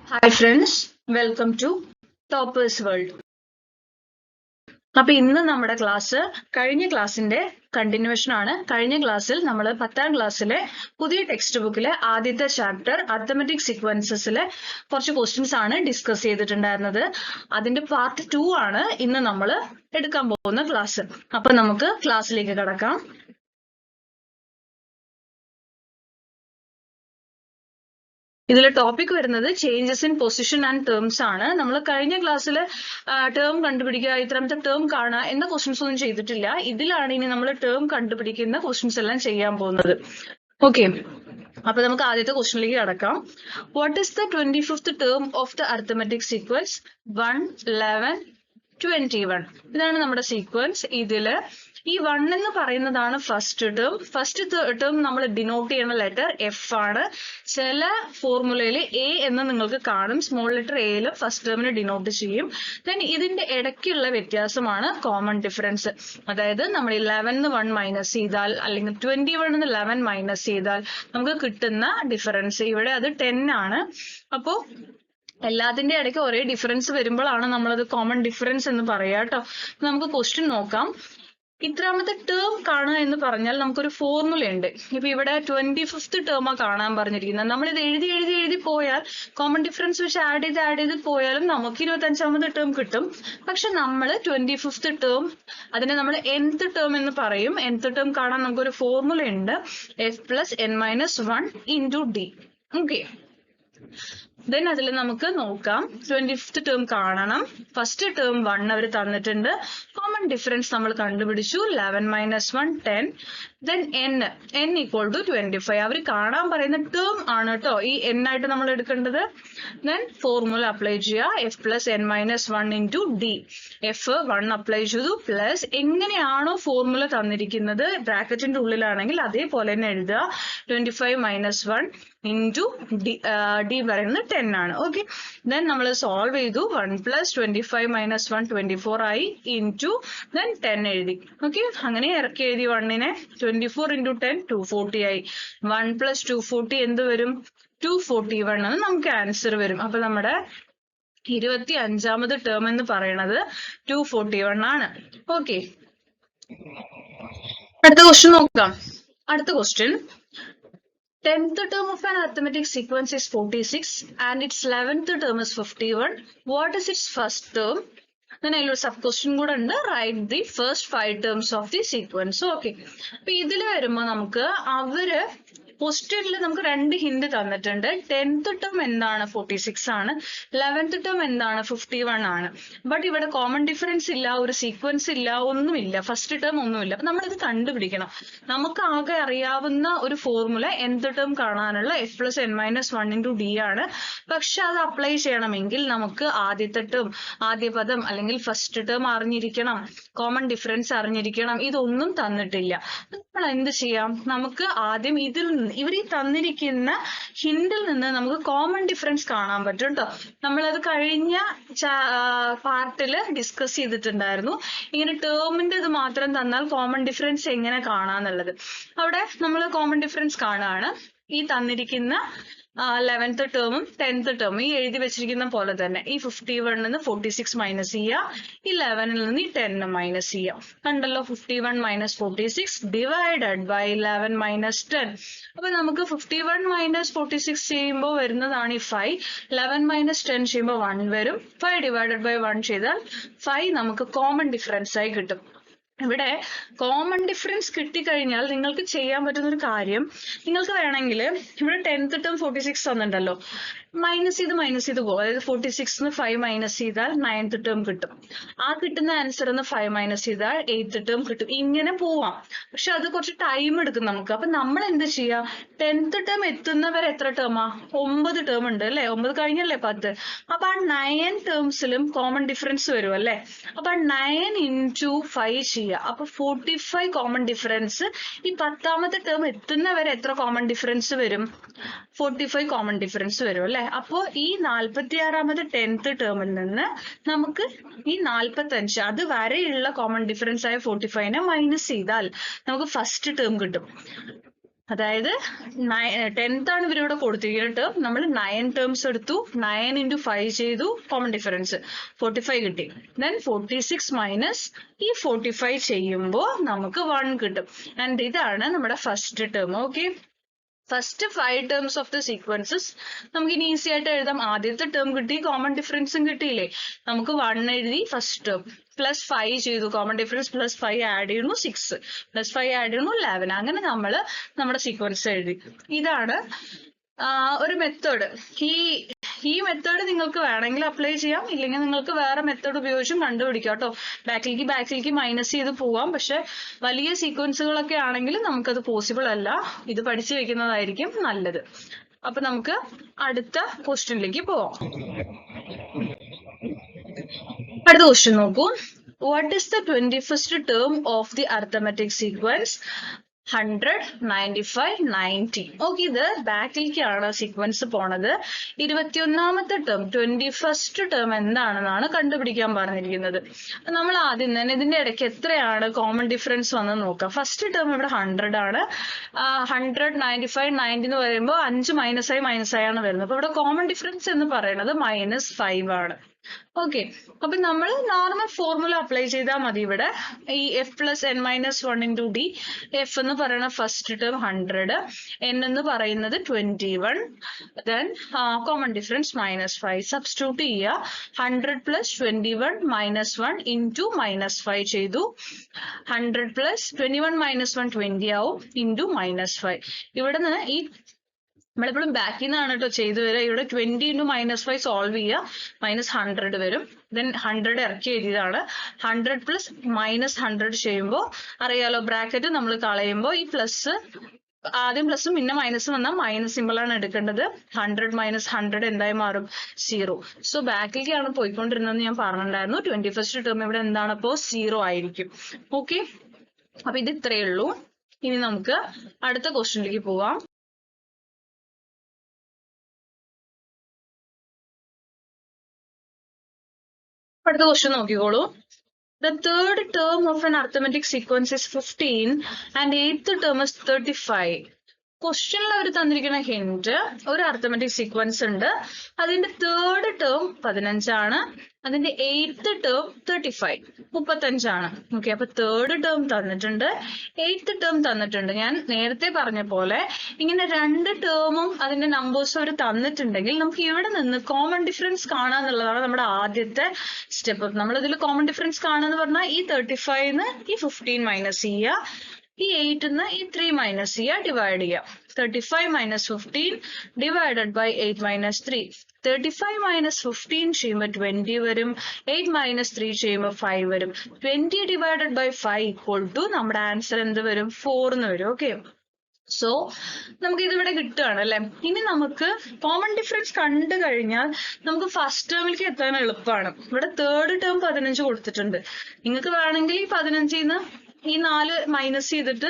Hi friends, welcome to Toppers World. അപ്പോൾ ഇന്ന് നമ്മുടെ ക്ലാസ് കഴിഞ്ഞ ക്ലാസ്സിന്റെ കണ്ടിന്യൂവേഷൻ ആണ്. കഴിഞ്ഞ ക്ലാസ്സിൽ നമ്മൾ 10ാം ക്ലാസ്സിലെ പുതിയ ടെക്സ്റ്റ് ബുക്കിലെ ആദ്യത്തെ ചാപ്റ്റർ അരിത്മെറ്റിക് സീക്വൻസസിലെ കുറച്ച് ക്വസ്റ്റ്യൻസ് ആണ് ഡിസ്കസ് ചെയ്തിട്ടുണ്ടായിരുന്നത്. അതിന്റെ പാർട്ട് 2 ആണ് ഇന്ന് നമ്മൾ എടുക്കാൻ പോകുന്ന ക്ലാസ്. അപ്പോൾ നമുക്ക് ക്ലാസ്സിലേക്ക് കടക്കാം. ഇതിലെ ടോപ്പിക് വരുന്നത് changes in position and terms ആണ്. നമ്മൾ കഴിഞ്ഞ ക്ലാസ്സിൽ ടേം കണ്ടുപിടിക്കുക, ഇത്രാമത്തെ ടേം കാണുക എന്ന ക്വസ്റ്റ്യൻസ് ഒന്നും ചെയ്തിട്ടില്ല. ഇതിലാണ് ഇനി നമ്മൾ ടേം കണ്ടുപിടിക്കുന്ന ക്വസ്റ്റ്യൻസ് എല്ലാം ചെയ്യാൻ പോകുന്നത്. ഓക്കെ, അപ്പൊ നമുക്ക് ആദ്യത്തെ ക്വസ്റ്റ്യനിലേക്ക് കടക്കാം. What is the 25th term of the arithmetic sequence 1, 11, 21? ഇതാണ് നമ്മുടെ സീക്വൻസ്. ഇതില് ഈ 1 എന്ന് പറയുന്നതാണ് ഫസ്റ്റ് ടേം. ഫസ്റ്റ് ടേം നമ്മൾ ഡിനോട്ട് ചെയ്യുന്ന ലെറ്റർ എഫ് ആണ്. ചില ഫോർമുലയിൽ എ എന്ന് നിങ്ങൾക്ക് കാണും. സ്മോൾ ലെറ്റർ എയിൽ ഫസ്റ്റ് ടേമിന് ഡിനോട്ട് ചെയ്യും. ദെൻ ഇതിന്റെ ഇടയ്ക്കുള്ള വ്യത്യാസമാണ് കോമൺ ഡിഫറൻസ്. അതായത് നമ്മൾ 11 1 മൈനസ് ചെയ്താൽ അല്ലെങ്കിൽ 21 11 മൈനസ് ചെയ്താൽ നമുക്ക് കിട്ടുന്ന ഡിഫറൻസ് ഇവിടെ അത് 10 ആണ്. അപ്പോ എല്ലാത്തിന്റെ ഇടയ്ക്ക് ഒരേ ഡിഫറൻസ് വരുമ്പോഴാണ് നമ്മളത് കോമൺ ഡിഫറൻസ് എന്ന് പറയാ കേട്ടോ. നമുക്ക് ക്വസ്റ്റ്യൻ നോക്കാം. ഇത്രാമത്തെ ടേം കാണുക എന്ന് പറഞ്ഞാൽ നമുക്കൊരു ഫോർമുല ഉണ്ട്. ഇപ്പൊ ഇവിടെ 25th ടേമാ കാണാൻ പറഞ്ഞിരിക്കുന്നത്. നമ്മൾ ഇത് എഴുതി പോയാൽ കോമൺ ഡിഫറൻസ് വെച്ച് ആഡ് ചെയ്ത് പോയാലും നമുക്ക് 25ാമത്തെ ടേം കിട്ടും. പക്ഷെ നമ്മൾ 25th ടേം അതിനെ നമ്മൾ nth ടേം എന്ന് പറയും. nth ടേം കാണാൻ നമുക്കൊരു ഫോർമുല ഉണ്ട്, f + n-1 × d. Okay, then അതിൽ നമുക്ക് നോക്കാം. 25th ടേം കാണണം. ഫസ്റ്റ് ടേം 1 അവർ തന്നിട്ടുണ്ട്. കോമൺ ഡിഫറൻസ് നമ്മൾ കണ്ടുപിടിച്ചു. 11 - 1 10. Then n = 25. അവർ കാണാൻ പറയുന്ന ടേം ആണ് കേട്ടോ ഈ n ആയിട്ട് നമ്മൾ എടുക്കേണ്ടത്. ദെൻ ഫോർമുല അപ്ലൈ ചെയ്യുക, f + n-1 × d. f 1 apply ചെയ്തു, പ്ലസ് എങ്ങനെയാണോ ഫോർമുല തന്നിരിക്കുന്നത് ബ്രാക്കറ്റിന്റെ ഉള്ളിലാണെങ്കിൽ അതേപോലെ തന്നെ എഴുതുക. 25 - 1 × d പറയുന്നത് 10 ആണ്. ഓക്കെ, ദെൻ നമ്മൾ സോൾവ് ചെയ്തു. 1 + 25 - 1 24 ആയി, ഇൻറ്റു ദെൻ 10 എഴുതി. ഓക്കെ, അങ്ങനെ ഇറക്കി എഴുതി 1നെ. 24 × 10 240 ആയി. 1 + 240 എന്ത് വരും? 241 എന്ന് നമുക്ക് ആൻസർ വരും. അപ്പൊ നമ്മുടെ 25ാമത് ടേം എന്ന് പറയുന്നത് 241 ആണ്. ഓക്കെ, അടുത്ത ക്വസ്റ്റ്യൻ നോക്കാം. അടുത്ത question, 10th term of an arithmetic sequence is 46 and its 11th term is 51. What is its first term? Then I'll sub question കൂടെ ഉണ്ട്. Write the first 5 terms of the sequence. Okay, അപ്പൊ ഇതിൽ വരുമ്പോൾ നമുക്ക് അവര് ക്വസ്റ്റ്യനിൽ നമുക്ക് 2 ഹിന്റ് തന്നിട്ടുണ്ട്. 10th ടേം എന്താണ്? 46 ആണ്. 11th ടേം എന്താണ്? 51 ആണ്. ബട്ട് ഇവിടെ കോമൺ ഡിഫറൻസ് ഇല്ല, ഒരു സീക്വൻസ് ഇല്ല, ഒന്നുമില്ല. ഫസ്റ്റ് ടേം ഒന്നുമില്ല. അപ്പൊ നമ്മളിത് കണ്ടുപിടിക്കണം. നമുക്ക് ആകെ അറിയാവുന്ന ഒരു ഫോർമുല nth ടേം കാണാനുള്ള f + n-1 × d ആണ്. പക്ഷെ അത് അപ്ലൈ ചെയ്യണമെങ്കിൽ നമുക്ക് ആദ്യത്തെ ടേം, ആദ്യ പദം അല്ലെങ്കിൽ ഫസ്റ്റ് ടേം അറിഞ്ഞിരിക്കണം, കോമൺ ഡിഫറൻസ് അറിഞ്ഞിരിക്കണം. ഇതൊന്നും തന്നിട്ടില്ല. നമ്മൾ എന്ത് ചെയ്യാം? നമുക്ക് ആദ്യം ഇവർ ഈ തന്നിരിക്കുന്ന ഹിന്റിൽ നിന്ന് നമുക്ക് കോമൺ ഡിഫറൻസ് കാണാൻ പറ്റും കേട്ടോ. നമ്മളത് കഴിഞ്ഞ പാർട്ടിൽ ഡിസ്കസ് ചെയ്തിട്ടുണ്ടായിരുന്നു. ഇങ്ങനെ ടേമിന്റെ ഇത് മാത്രം തന്നാൽ കോമൺ ഡിഫറൻസ് എങ്ങനെ കാണാന്നുള്ളത്. അവിടെ നമ്മൾ കോമൺ ഡിഫറൻസ് കാണുകയാണ്. ഈ തന്നിരിക്കുന്ന 11th ടേമും 10th ടേമും ഈ എഴുതി വെച്ചിരിക്കുന്ന പോലെ തന്നെ ഈ 51 നിന്ന് 46 മൈനസ് ചെയ്യുക, 11 നിന്ന് 10 മൈനസ് ചെയ്യുക. കണ്ടല്ലോ, 51 - 46 ഡിവൈഡഡ് ബൈ 11 - 10. അപ്പൊ നമുക്ക് 51 - 46 ചെയ്യുമ്പോൾ വരുന്നതാണ് ഈ 5. 11 - 10 ചെയ്യുമ്പോൾ 1 വരും. 5 ഡിവൈഡഡ് ബൈ 1 ചെയ്താൽ 5 നമുക്ക് കോമൺ ഡിഫറൻസ് ആയി കിട്ടും. ഇവിടെ കോമൺ ഡിഫറൻസ് കിട്ടിക്കഴിഞ്ഞാൽ നിങ്ങൾക്ക് ചെയ്യാൻ പറ്റുന്ന ഒരു കാര്യം, നിങ്ങൾക്ക് വേണമെങ്കിൽ ഇവിടെ 10th ടേം 46 തന്നിട്ടുണ്ടല്ലോ, മൈനസ് ചെയ്ത് പോകും. അതായത് 46 5 മൈനസ് ചെയ്താൽ 9th ടേം കിട്ടും. ആ കിട്ടുന്ന ആൻസർ 5 മൈനസ് ചെയ്താൽ 8th ടേം കിട്ടും. ഇങ്ങനെ പോവാം. പക്ഷെ അത് കുറച്ച് ടൈം എടുക്കും നമുക്ക്. അപ്പൊ നമ്മൾ എന്ത് ചെയ്യാ? 10th ടേം എത്തുന്നവരെ എത്ര ടേമാ? 9 ടേം ഉണ്ട് അല്ലെ? 9 കഴിഞ്ഞല്ലേ 10. അപ്പൊ ആ 9 ടേംസിലും കോമൺ ഡിഫറൻസ് വരും അല്ലെ? അപ്പൊ 9 × 5 ചെയ്യുക. അപ്പൊ 45 കോമൺ ഡിഫറൻസ്. ഈ 10ാമത്തെ ടേം എത്തുന്നവരെ എത്ര കോമൺ ഡിഫറൻസ് വരും? 45 കോമൺ ഡിഫറൻസ് വരും അല്ലെ? അപ്പോ ഈ 46ാമത് 10th ടേമിൽ നിന്ന് നമുക്ക് ഈ 45 അത് വരെയുള്ള കോമൺ ഡിഫറൻസ് ആയ 45നെ മൈനസ് ചെയ്താൽ നമുക്ക് ഫസ്റ്റ് ടേം കിട്ടും. അതായത് 10th ആണ് ഇവരിവിടെ കൊടുത്തിരിക്കുന്ന ടേം. നമ്മൾ 9 ടേംസ് എടുത്തു, 9 into 5 ചെയ്തു, കോമൺ ഡിഫറൻസ് 45 കിട്ടി. ദെൻ 46 മൈനസ് ഈ 45 ചെയ്യുമ്പോൾ നമുക്ക് 1 കിട്ടും. ആൻഡ് ഇതാണ് നമ്മുടെ first term. Okay, first 5 terms of the sequences നമുക്ക് ഇനി ഈസി ആയിട്ട് എഴുതാം. ആദ്യത്തെ ടേം കിട്ടി, കോമൺ ഡിഫറൻസും കിട്ടിയില്ലേ, നമുക്ക് 1 എഴുതി ഫസ്റ്റ് ടേം, പ്ലസ് 5 ചെയ്തു, കോമൺ ഡിഫറൻസ് പ്ലസ് 5 ആഡ് ചെയ്യുന്നു 6, പ്ലസ് 5 ആഡ് ചെയ്യുന്നു 11. അങ്ങനെ നമ്മൾ നമ്മുടെ സീക്വൻസ് എഴുതി. ഇതാണ് ഒരു മെത്തേഡ്. ഈ മെത്തേഡ് നിങ്ങൾക്ക് വേണമെങ്കിൽ അപ്ലൈ ചെയ്യാം, ഇല്ലെങ്കിൽ നിങ്ങൾക്ക് വേറെ മെത്തേഡ് ഉപയോഗിച്ചും കണ്ടുപിടിക്കാം കേട്ടോ. ബാക്കിലേക്ക് മൈനസ് ചെയ്ത് പോവാം. പക്ഷെ വലിയ സീക്വൻസുകളൊക്കെ ആണെങ്കിൽ നമുക്കത് പോസിബിൾ അല്ല. ഇത് പഠിച്ചു വെക്കുന്നതായിരിക്കും നല്ലത്. അപ്പൊ നമുക്ക് അടുത്ത ക്വസ്റ്റ്യനിലേക്ക് പോവാം. അടുത്ത ക്വസ്റ്റ്യൻ നോക്കൂ. What is the 21st term of the arithmetic sequence 100, 95, 90? Okay, ഇത് ബാക്കിലേക്കാണ് സീക്വൻസ് പോണത്. 21ാമത്തെ ടേം 21st ടേം എന്താണെന്നാണ് കണ്ടുപിടിക്കാൻ പറഞ്ഞിരിക്കുന്നത്. നമ്മൾ ആദ്യം തന്നെ ഇതിന്റെ ഇടയ്ക്ക് എത്രയാണ് കോമൺ ഡിഫറൻസ് വന്ന് നോക്കാം. ഫസ്റ്റ് ടേം ഇവിടെ 100 ആണ്. 100, 95, 90 എന്ന് പറയുമ്പോൾ 5 മൈനസ് ആയി ആണ് വരുന്നത്. അപ്പൊ ഇവിടെ കോമൺ ഡിഫറൻസ് എന്ന് പറയുന്നത് -5 ആണ്. ഓക്കെ, അപ്പൊ നമ്മൾ നോർമൽ ഫോർമുല അപ്ലൈ ചെയ്താൽ മതി. ഇവിടെ ഈ f plus n minus 1 into D, F എന്ന് പറയുന്ന ഫസ്റ്റ് ടേം 100, n എന്ന് പറയുന്നത് 21, ദെൻ കോമൺ ഡിഫറൻസ് -5 സബ്സ്റ്റിറ്റ്യൂട്ട് ചെയ്യുക. 100 പ്ലസ് 21 മൈനസ് 1 ഇൻറ്റു -5 ചെയ്തു. 100 പ്ലസ് 21 മൈനസ് 1 20 ആവും, ഇൻറ്റു -5. ഇവിടെ നിന്ന് ഈ നമ്മളെപ്പോഴും ബാക്കിൽ നിന്നാണ് കേട്ടോ ചെയ്തു വരിക. ഇവിടെ 20 into -5 സോൾവ് ചെയ്യുക, -100 വരും. ദെൻ 100 ഇറക്കി എഴുതിയതാണ്. 100 പ്ലസ് -100 ചെയ്യുമ്പോൾ അറിയാലോ, ബ്രാക്കറ്റ് നമ്മൾ കളയുമ്പോൾ ഈ പ്ലസ് ആദ്യം പ്ലസും പിന്നെ മൈനസും വന്നാൽ മൈനസ് സിമ്പിൾ ആണ് എടുക്കേണ്ടത്. 100 മൈനസ് 100 എന്തായി മാറും? 0. സോ ബാക്കിലേക്കാണ് പോയിക്കൊണ്ടിരുന്നതെന്ന് ഞാൻ പറഞ്ഞിട്ടുണ്ടായിരുന്നു. 21st ടേം ഇവിടെ എന്താണ് അപ്പോൾ 0 ആയിരിക്കും. ഓക്കെ, അപ്പൊ ഇത് ഇത്രയേ ഉള്ളൂ. ഇനി നമുക്ക് അടുത്ത ക്വസ്റ്റ്യനിലേക്ക് പോവാം. അടുത്ത ക്വസ്റ്റ്യൻ നോക്കിക്കോളൂ. The third term of an arithmetic sequence is 15 and eighth term is 35. ക്വസ്റ്റ്യനിൽ അവർ തന്നിരിക്കുന്ന ഹിന്റ്, ഒരു അർത്ഥമെറ്റിക് സീക്വൻസ് ഉണ്ട്, അതിന്റെ തേർഡ് ടേം 15 ആണ്, അതിന്റെ എയ്ത്ത് ടേം 35 ആണ്. ഓക്കെ, അപ്പൊ തേർഡ് ടേം തന്നിട്ടുണ്ട്, എയ്ത്ത് ടേം തന്നിട്ടുണ്ട്. ഞാൻ നേരത്തെ പറഞ്ഞ പോലെ ഇങ്ങനെ രണ്ട് ടേമും അതിന്റെ നമ്പേഴ്സും അവർ തന്നിട്ടുണ്ടെങ്കിൽ നമുക്ക് ഇവിടെ നിന്ന് കോമൺ ഡിഫറൻസ് കാണാന്നുള്ളതാണ് നമ്മുടെ ആദ്യത്തെ സ്റ്റെപ്പ്. നമ്മളിതിൽ കോമൺ ഡിഫറൻസ് കാണാന്ന് പറഞ്ഞാൽ ഈ 35ന്ന് ഈ 15 മൈനസ് ചെയ്യുക, ഈ 8ന്ന് ഈ 3 മൈനസ് ചെയ്യുക, ഡിവൈഡ് ചെയ്യുക. 35 minus 15 divided by 8 minus 3. 35 minus 15 ചെയ്യുമ്പോൾ 20 വരും, 8 മൈനസ് 3 ചെയ്യുമ്പോൾ 5 വരും. 20 ഡിവൈഡഡ് ബൈ 5 ഈക്വൽ ടു നമ്മുടെ ആൻസർ എന്ത് വരും? 4 എന്ന് വരും. ഓക്കെ, സോ നമുക്ക് ഇതിവിടെ കിട്ടുകയാണ് അല്ലെ. ഇനി നമുക്ക് കോമൺ ഡിഫറൻസ് കണ്ടു കഴിഞ്ഞാൽ നമുക്ക് ഫസ്റ്റ് ടേമിലേക്ക് എത്താൻ എളുപ്പമാണ്. ഇവിടെ തേർഡ് ടേം 15 കൊടുത്തിട്ടുണ്ട്. നിങ്ങൾക്ക് വേണമെങ്കിൽ ഈ 15ന്ന് ഈ 4 മൈനസ് ചെയ്തിട്ട്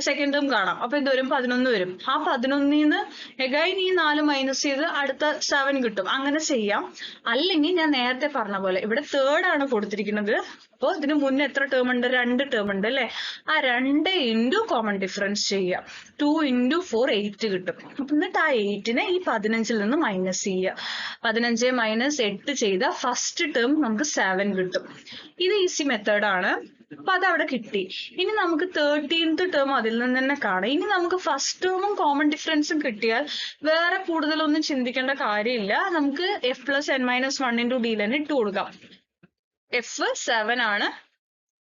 സെക്കൻഡ് ടേം കാണാം. അപ്പൊ എന്ത് വരും? 11 വരും. ആ 11ന്ന് എഗൈൻ ഈ 4 മൈനസ് ചെയ്ത് അടുത്ത 7 കിട്ടും. അങ്ങനെ ചെയ്യാം. അല്ലെങ്കിൽ ഞാൻ നേരത്തെ പറഞ്ഞ പോലെ ഇവിടെ തേർഡ് ആണ് കൊടുത്തിരിക്കുന്നത്. അപ്പോൾ ഇതിന് മുന്നേ എത്ര ടേം ഉണ്ട്? 2 ടേം ഉണ്ട് അല്ലെ. ആ 2 ഇൻറ്റു കോമൺ ഡിഫറൻസ് ചെയ്യുക. 2 into 4 8 കിട്ടും. അപ്പൊ എന്നിട്ട് ആ 8നെ ഈ 15ൽ നിന്ന് മൈനസ് ചെയ്യുക. 15 മൈനസ് 8 ചെയ്ത ഫസ്റ്റ് ടേം നമുക്ക് 7 കിട്ടും. ഇത് ഈസി മെത്തേഡാണ്. അപ്പൊ അതവിടെ കിട്ടി. ഇനി നമുക്ക് 13th ടേം അതിൽ നിന്ന് തന്നെ കാണാം. ഇനി നമുക്ക് ഫസ്റ്റ് ടേമും കോമൺ ഡിഫറൻസും കിട്ടിയാൽ വേറെ കൂടുതലൊന്നും ചിന്തിക്കേണ്ട കാര്യമില്ല. നമുക്ക് f plus n minus 1 into D തന്നെ ഇട്ട് കൊടുക്കാം. f 7 ആണ്,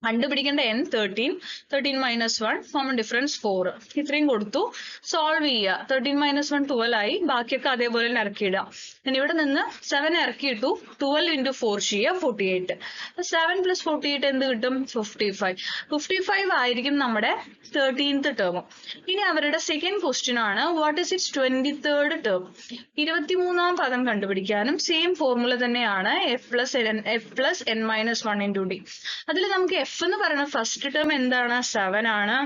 കണ്ടുപിടിക്കേണ്ട n 13 മൈനസ് 1, കോമൺ ഡിഫറൻസ് 4. ഇത്രയും കൊടുത്തു, സോൾവ് ചെയ്യുക. 13 മൈനസ് 1 12 ആയി, ബാക്കിയൊക്കെ അതേപോലെ തന്നെ ഇറക്കിയിടുക. ഇനി ഇവിടെ നിന്ന് 7 ഇറക്കിയിട്ടു, 12 into 4 ചെയ്യുക, 48. 7 പ്ലസ് 48 എന്ത് കിട്ടും? 55 ആയിരിക്കും നമ്മുടെ 13th ടേം. ഇനി അവരുടെ സെക്കൻഡ് ക്വസ്റ്റ്യൻ ആണ്, what is it's 23rd term? 23ാം പദം കണ്ടുപിടിക്കാനും സെയിം ഫോർമുല തന്നെയാണ്, f plus n minus 1 into D. അതിൽ നമുക്ക് f എന്ന് പറയുന്ന ഫസ്റ്റ് ടേം എന്താണ്? 7 ആണ്.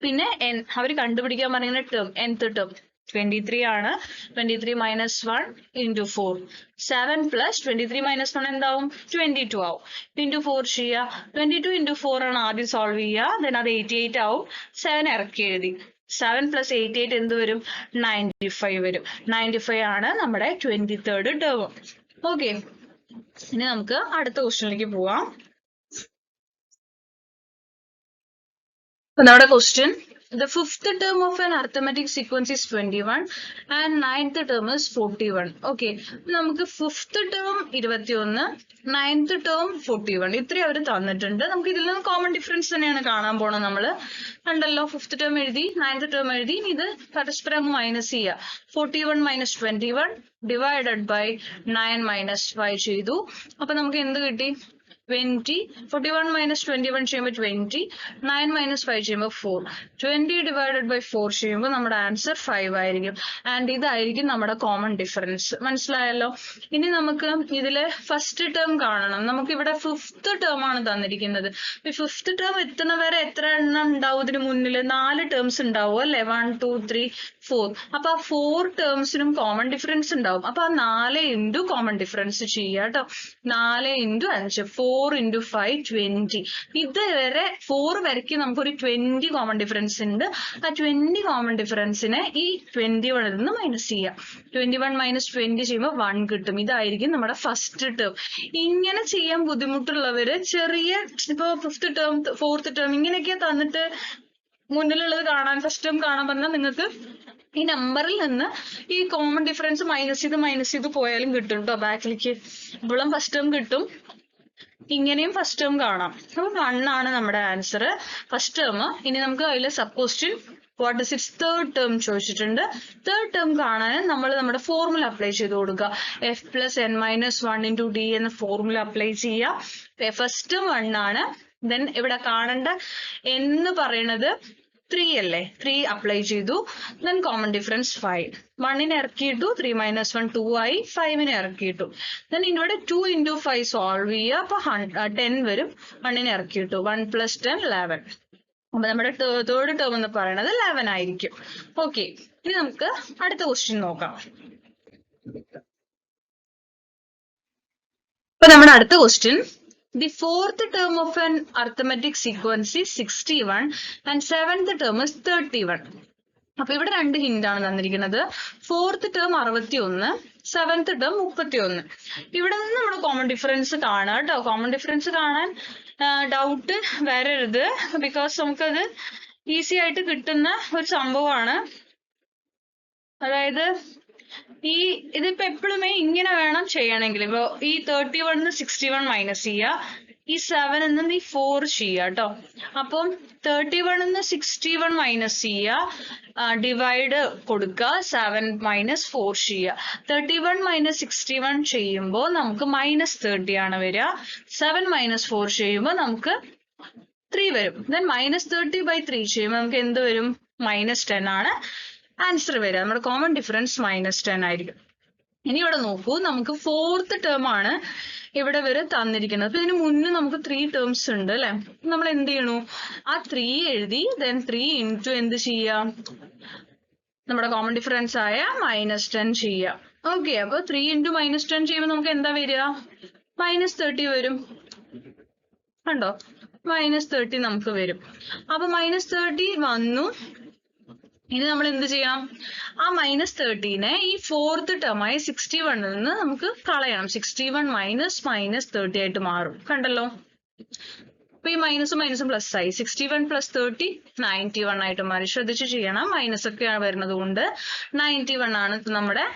പിന്നെ n അവർ കണ്ടുപിടിക്കാൻ പറയുന്ന ടേം nth ടേം 23 ആണ്. 23 മൈനസ് 1 ഇൻറ്റു 4. 7 പ്ലസ് 23 മൈനസ് 1 എന്താവും? 22 ആവും. ഇൻറ്റു 4 ചെയ്യുക. 22 into 4 ആണ് ആദ്യം സോൾവ് ചെയ്യുക. ദെൻ അത് 88 ആവും. 7 ഇറക്കി എഴുതി. 7 plus 88 എന്ത് വരും? 95 വരും. 95 ആണ് നമ്മുടെ 23rd ടേം. ഓക്കെ, ഇനി നമുക്ക് അടുത്ത ക്വസ്റ്റ്യനിലേക്ക് പോവാം. നമ്മുടെ question, the fifth term of an arithmetic sequence is 21 and ninth term is 41. Okay, നമുക്ക് fifth term 21, ninth term 41 ഇത്രയും അവർ തന്നിട്ടുണ്ട്. നമുക്ക് ഇതിൽ നിന്ന് കോമൺ ഡിഫറൻസ് തന്നെയാണ് കാണാൻ പോണത്. നമ്മള് കണ്ടല്ലോ, ഫിഫ്ത് ടേം എഴുതി, നയൻത് ടേം എഴുതി, ഇത് പരസ്പരം മൈനസ് ചെയ്യുക. 41 minus 21 divided by 9 minus 5 ചെയ്തു. അപ്പൊ നമുക്ക് എന്ത് കിട്ടി? 20. 41 minus 21 ചെയ്യുമ്പോൾ 20. 9 minus 5 ചെയ്യുമ്പോൾ 4. 20 divided by 4 ചെയ്യുമ്പോൾ നമ്മുടെ ആൻസർ 5 ആയിരിക്കും. ആൻഡ് ഇതായിരിക്കും നമ്മുടെ കോമൺ ഡിഫറൻസ്. മനസ്സിലായല്ലോ? ഇനി നമുക്ക് ഇതിലെ ഫസ്റ്റ് ടേം കാണണം. നമുക്ക് ഇവിടെ ഫിഫ്ത് ടേം ആണ് തന്നിരിക്കുന്നത്. ഈ ഫിഫ്ത് ടേം എത്തുന്ന വരെ എത്ര എണ്ണം ഉണ്ടാവും? ഇതിന് മുന്നിൽ 4 ടേംസ് ഉണ്ടാവും അല്ലെ? 1 2 3 4. അപ്പൊ ആ 4 ടേംസിനും കോമൺ ഡിഫറൻസ് ഉണ്ടാവും. അപ്പൊ ആ 4 ഇൻറ്റു കോമൺ ഡിഫറൻസ് ചെയ്യുക കേട്ടോ. 4 ഇൻറ്റു 5, 4 into 5, 20. ഇതുവരെ 4 വരയ്ക്ക് നമുക്കൊരു 20 കോമൺ ഡിഫറൻസ് ഉണ്ട്. ആ 20 കോമൺ ഡിഫറൻസിനെ ഈ 21 നിന്ന് മൈനസ് ചെയ്യാം. 21 മൈനസ് 20 ചെയ്യുമ്പോൾ 1 കിട്ടും. ഇതായിരിക്കും നമ്മുടെ ഫസ്റ്റ് ടേം. ഇങ്ങനെ ചെയ്യാൻ ബുദ്ധിമുട്ടുള്ളവര് ചെറിയ, ഇപ്പൊ ഫിഫ്ത് ടേം, ഫോർത്ത് ടേം ഇങ്ങനെയൊക്കെ തന്നിട്ട് മുന്നിലുള്ളത് കാണാൻ, ഫസ്റ്റ് ടേം കാണാൻ പറഞ്ഞാൽ നിങ്ങൾക്ക് ഈ നമ്പറിൽ നിന്ന് ഈ കോമൺ ഡിഫറൻസ് മൈനസ് ചെയ്ത് പോയാലും കിട്ടും കേട്ടോ. ബാക്കിലേക്ക് ഇപ്പോഴും ഫസ്റ്റ് ടേം കിട്ടും, ഇങ്ങനെയും ഫസ്റ്റ് ടേം കാണാം. അപ്പൊ 1 ആണ് നമ്മുടെ ആൻസർ, ഫസ്റ്റ് ടേം. ഇനി നമുക്ക് അതിൽ sub question what is it's third term ചോദിച്ചിട്ടുണ്ട്. തേർഡ് ടേം കാണാൻ നമ്മൾ നമ്മുടെ ഫോർമുല അപ്ലൈ ചെയ്ത് കൊടുക്കുക. f plus n minus 1 into d എന്ന ഫോർമുല അപ്ലൈ ചെയ്യുക. ഫസ്റ്റ് ടേം 1 ആണ്. ദെൻ ഇവിടെ കാണേണ്ട എന്ന് പറയുന്നത് 3 അല്ലേ? 3 അപ്ലൈ ചെയ്തു. Then common difference 5. 1നെ ഇറക്കിയിട്ടു, 3 minus 1 2 ആയി. 5നെ ഇറക്കിയിട്ടു. ദെൻ ഇവിടെ 2 into 5 സോൾവ് ചെയ്യുക. അപ്പൊ 10 വരും. 1നെ ഇറക്കിയിട്ടു. 1 plus 10 11. അപ്പൊ നമ്മുടെ തേർഡ് ടേം എന്ന് പറയുന്നത് 11 ആയിരിക്കും. ഓക്കെ, ഇനി നമുക്ക് അടുത്ത ക്വസ്റ്റ്യൻ നോക്കാം. അപ്പൊ നമ്മുടെ അടുത്ത question, the fourth term of an arithmetic sequence is 61 and seventh term is 31. അപ്പൊ ഇവിടെ 2 ഹിന്റ് ആണ് തന്നിരിക്കുന്നത്. Fourth term 61, seventh term 31. ഇവിടെ നിന്ന് നമ്മൾ കോമൺ ഡിഫറൻസ് കാണാം കേട്ടോ. കോമൺ ഡിഫറൻസ് കാണാൻ ഡൗട്ട് വരരുത്, ബിക്കോസ് നമുക്കത് ഈസി ആയിട്ട് കിട്ടുന്ന ഒരു സംഭവമാണ്. അതായത് ഇതിപ്പോ എപ്പോഴുമേ ഇങ്ങനെ വേണം ചെയ്യണമെങ്കിൽ. ഇപ്പൊ ഈ 31 61 മൈനസ് ചെയ്യുക, ഈ 7 ഈ 4 ചെയ്യുക കേട്ടോ. അപ്പം 31 61 മൈനസ് ചെയ്യുക, ഡിവൈഡ് കൊടുക്കുക, 7 മൈനസ് 4 ചെയ്യുക. 31 മൈനസ് 61 ചെയ്യുമ്പോൾ നമുക്ക് മൈനസ് 30 ആണ് വരിക. 7 മൈനസ് 4 ചെയ്യുമ്പോൾ നമുക്ക് 3 വരും. ദെൻ മൈനസ് 30 by 3 ചെയ്യുമ്പോൾ നമുക്ക് എന്ത് വരും? മൈനസ് 10 ആണ് ആൻസർ വരിക. നമ്മുടെ കോമൺ ഡിഫറൻസ് മൈനസ് 10 ആയിരിക്കും. ഇനി ഇവിടെ നോക്കൂ, നമുക്ക് ഫോർത്ത് ടേം ആണ് ഇവിടെ വരെ തന്നിരിക്കുന്നത്. അപ്പൊ ഇതിന് മുന്നേ നമുക്ക് 3 ടേംസ് ഉണ്ട് അല്ലെ? നമ്മൾ എന്ത് ചെയ്യണു? ആ 3 എഴുതി, ദെൻ 3 ഇൻറ്റു എന്ത് ചെയ്യാം? നമ്മുടെ കോമൺ ഡിഫറൻസ് ആയ മൈനസ് 10 ചെയ്യാം. ഓക്കെ, അപ്പൊ 3 ഇൻറ്റു മൈനസ് 10 ചെയ്യുമ്പോൾ നമുക്ക് എന്താ വരിക? മൈനസ് 30 വരും. കണ്ടോ? മൈനസ് 30 നമുക്ക് വരും. അപ്പൊ മൈനസ് 30 വന്നു. ഇനി നമ്മൾ എന്ത് ചെയ്യണം? ആ മൈനസ് 30നെ ഈ ഫോർത്ത് ടേമായ 61 നിന്ന് നമുക്ക് കളയണം. 61 മൈനസ് 30 ആയിട്ട് മാറും. കണ്ടല്ലോ? അപ്പൊ ഈ മൈനസും മൈനസും പ്ലസ് ആയി. 61 പ്ലസ് 30 91 ആയിട്ട് മാറി. ശ്രദ്ധിച്ച് ചെയ്യണം, മൈനസ് ഒക്കെ വരുന്നത് കൊണ്ട്. 91 ആണ് നമ്മുടെ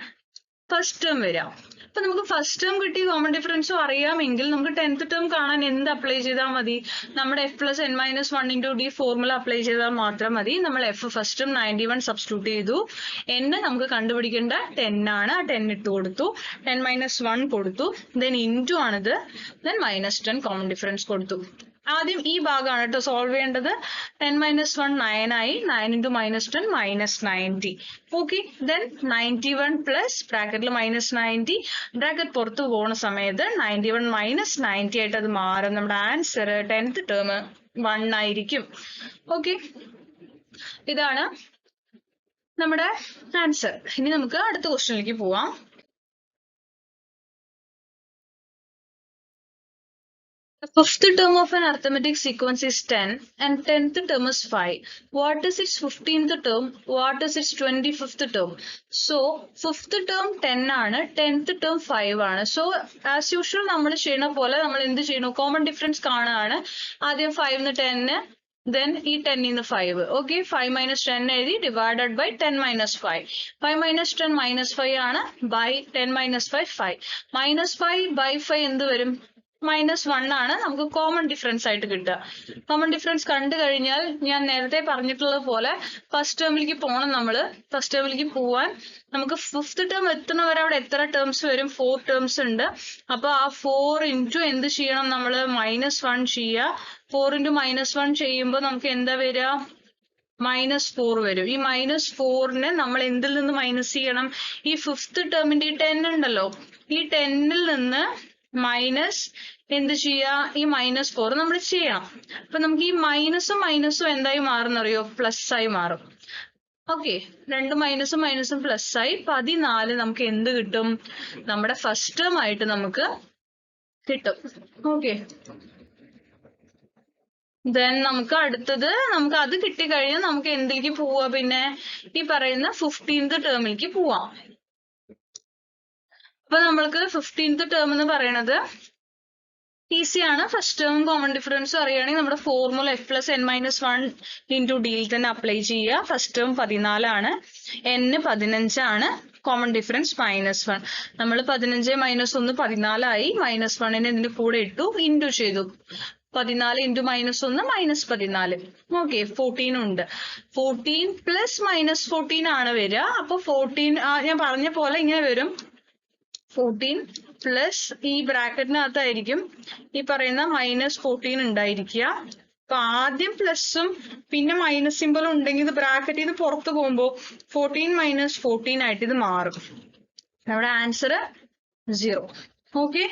ഫസ്റ്റ് ടേം വരിക. അപ്പൊ നമുക്ക് ഫസ്റ്റ് ടേം കിട്ടിയ കോമൺ ഡിഫറൻസും അറിയാമെങ്കിൽ നമുക്ക് 10th ടേം കാണാൻ എന്ത് അപ്ലൈ ചെയ്താൽ മതി? നമ്മുടെ f plus n minus 1 into d formula apply ചെയ്താൽ മാത്രം മതി. നമ്മൾ f ഫസ്റ്റും 91 സബ്സ്റ്റിറ്റ്യൂട്ട് ചെയ്തു. n നമുക്ക് കണ്ടുപിടിക്കേണ്ട 10 ആണ്. ആ 10 ഇട്ട് കൊടുത്തു. 10 minus 1 കൊടുത്തു. ദെൻ ഇൻറ്റു ആണിത്. ദെൻ മൈനസ് 10 കോമൺ ഡിഫറൻസ് കൊടുത്തു. ആദ്യം ഈ ഭാഗമാണ് കേട്ടോ സോൾവ് ചെയ്യേണ്ടത്. 10 minus 1 9 ആയി. 9 into minus 10 minus 90. Okay, then 91 plus ബ്രാക്കറ്റിൽ മൈനസ് 90, ബ്രാക്കറ്റ് പുറത്തു പോകുന്ന സമയത്ത് 91 മൈനസ് 90 ആയിട്ട് അത് മാറും. നമ്മുടെ ആൻസർ 10th ടേം 1 ആയിരിക്കും. ഓക്കെ, ഇതാണ് നമ്മുടെ ആൻസർ. ഇനി നമുക്ക് അടുത്ത ക്വസ്റ്റ്യനിലേക്ക് പോവാം. The fifth term of an arithmetic sequence is 10 and 10th term is 5. What is its 15th term? What is its 25th term? So, 5th term 10 ആണ്, 10th term 5 ആണ്. So, as usual നമ്മൾ ചെയ്യുന്ന പോലെ നമ്മൾ എന്ത് ചെയ്യുന്നു? Common difference കാണുകയാണ്. ആദ്യം 5 10, then ഈ 10 in the 5. Okay, 5 minus 10 എഴുതി divided by 10 minus 5. 5 minus 10 minus 5 ആണ്, by 10 minus 5 5. Minus 5 by 5 എന്ത് വരും? -1 ആണ് നമുക്ക് കോമൺ ഡിഫറൻസ് ആയിട്ട് കിട്ടുക. കോമൺ ഡിഫറൻസ് കണ്ടു കഴിഞ്ഞാൽ ഞാൻ നേരത്തെ പറഞ്ഞിട്ടുള്ളത് പോലെ ഫസ്റ്റ് ടേമിലേക്ക് പോകണം. ഫസ്റ്റ് ടേമിലേക്ക് പോവാൻ നമുക്ക് ഫിഫ്ത് ടേം എത്തുന്നവരെ അവിടെ എത്ര ടേംസ് വരും? 4 ടേംസ് ഉണ്ട്. അപ്പൊ ആ 4 ഇൻറ്റു എന്ത് ചെയ്യണം? നമ്മൾ -1 ചെയ്യുക. 4 ഇൻറ്റു -1 ചെയ്യുമ്പോൾ നമുക്ക് എന്താ വരിക? -4 വരും. ഈ -4നെ നമ്മൾ എന്തിൽ നിന്ന് മൈനസ് ചെയ്യണം? ഈ ഫിഫ്ത് ടേമിന്റെ ഈ 10 ഉണ്ടല്ലോ, ഈ 10ൽ നിന്ന് മൈനസ് എന്ത് ചെയ്യാ? ഈ -4 നമ്മൾ ചെയ്യണം. അപ്പൊ നമുക്ക് ഈ മൈനസും എന്തായി മാറുന്നറിയോ? പ്ലസ് ആയി മാറും. ഓക്കെ, രണ്ട് മൈനസും പ്ലസ് ആയി 14 നമുക്ക് എന്ത് കിട്ടും? നമ്മുടെ ഫസ്റ്റ് ടേം ആയിട്ട് നമുക്ക് കിട്ടും. ഓക്കെ, ദെൻ നമുക്ക് അടുത്തത് നമുക്ക് അത് കിട്ടിക്കഴിഞ്ഞാൽ നമുക്ക് എന്തിലേക്ക് പോവാ? പിന്നെ ഈ പറയുന്ന 15th ടേമിലേക്ക് പോവാം. അപ്പൊ നമ്മൾക്ക് 15th ടേം എന്ന് പറയുന്നത് ഈസിയാണ്. ഫസ്റ്റ് ടേം കോമൺ ഡിഫറൻസ് അറിയുകയാണെങ്കിൽ നമ്മുടെ formula f plus n minus 1 into d യിൽ തന്നെ അപ്ലൈ ചെയ്യുക. ഫസ്റ്റ് ടേം 14 ആണ്, n 15 ആണ്, കോമൺ ഡിഫറൻസ് -1. നമ്മൾ 15 - 1 14 ആയി. -1നെ ഇതിന്റെ കൂടെ ഇട്ടു, ഇൻറ്റു ചെയ്തു. 14 ഇൻറ്റു -1 -14. ഓക്കെ, 14 ഉണ്ട്. 14 പ്ലസ് -14 ആണ് വരിക. അപ്പൊ 14 ഞാൻ പറഞ്ഞ പോലെ ഇങ്ങനെ വരും. 14 പ്ലസ് ഈ ബ്രാക്കറ്റിനകത്തായിരിക്കും ഈ പറയുന്ന -14 ഉണ്ടായിരിക്കുക. അപ്പൊ ആദ്യം പ്ലസും പിന്നെ മൈനസ് സിമ്പിളും ഉണ്ടെങ്കിൽ ഇത് ബ്രാക്കറ്റിൽ നിന്ന് പുറത്തു പോകുമ്പോൾ 14 - 14 ആയിട്ട് ഇത് മാറും. നമ്മുടെ ആൻസർ 0. ഓക്കെ,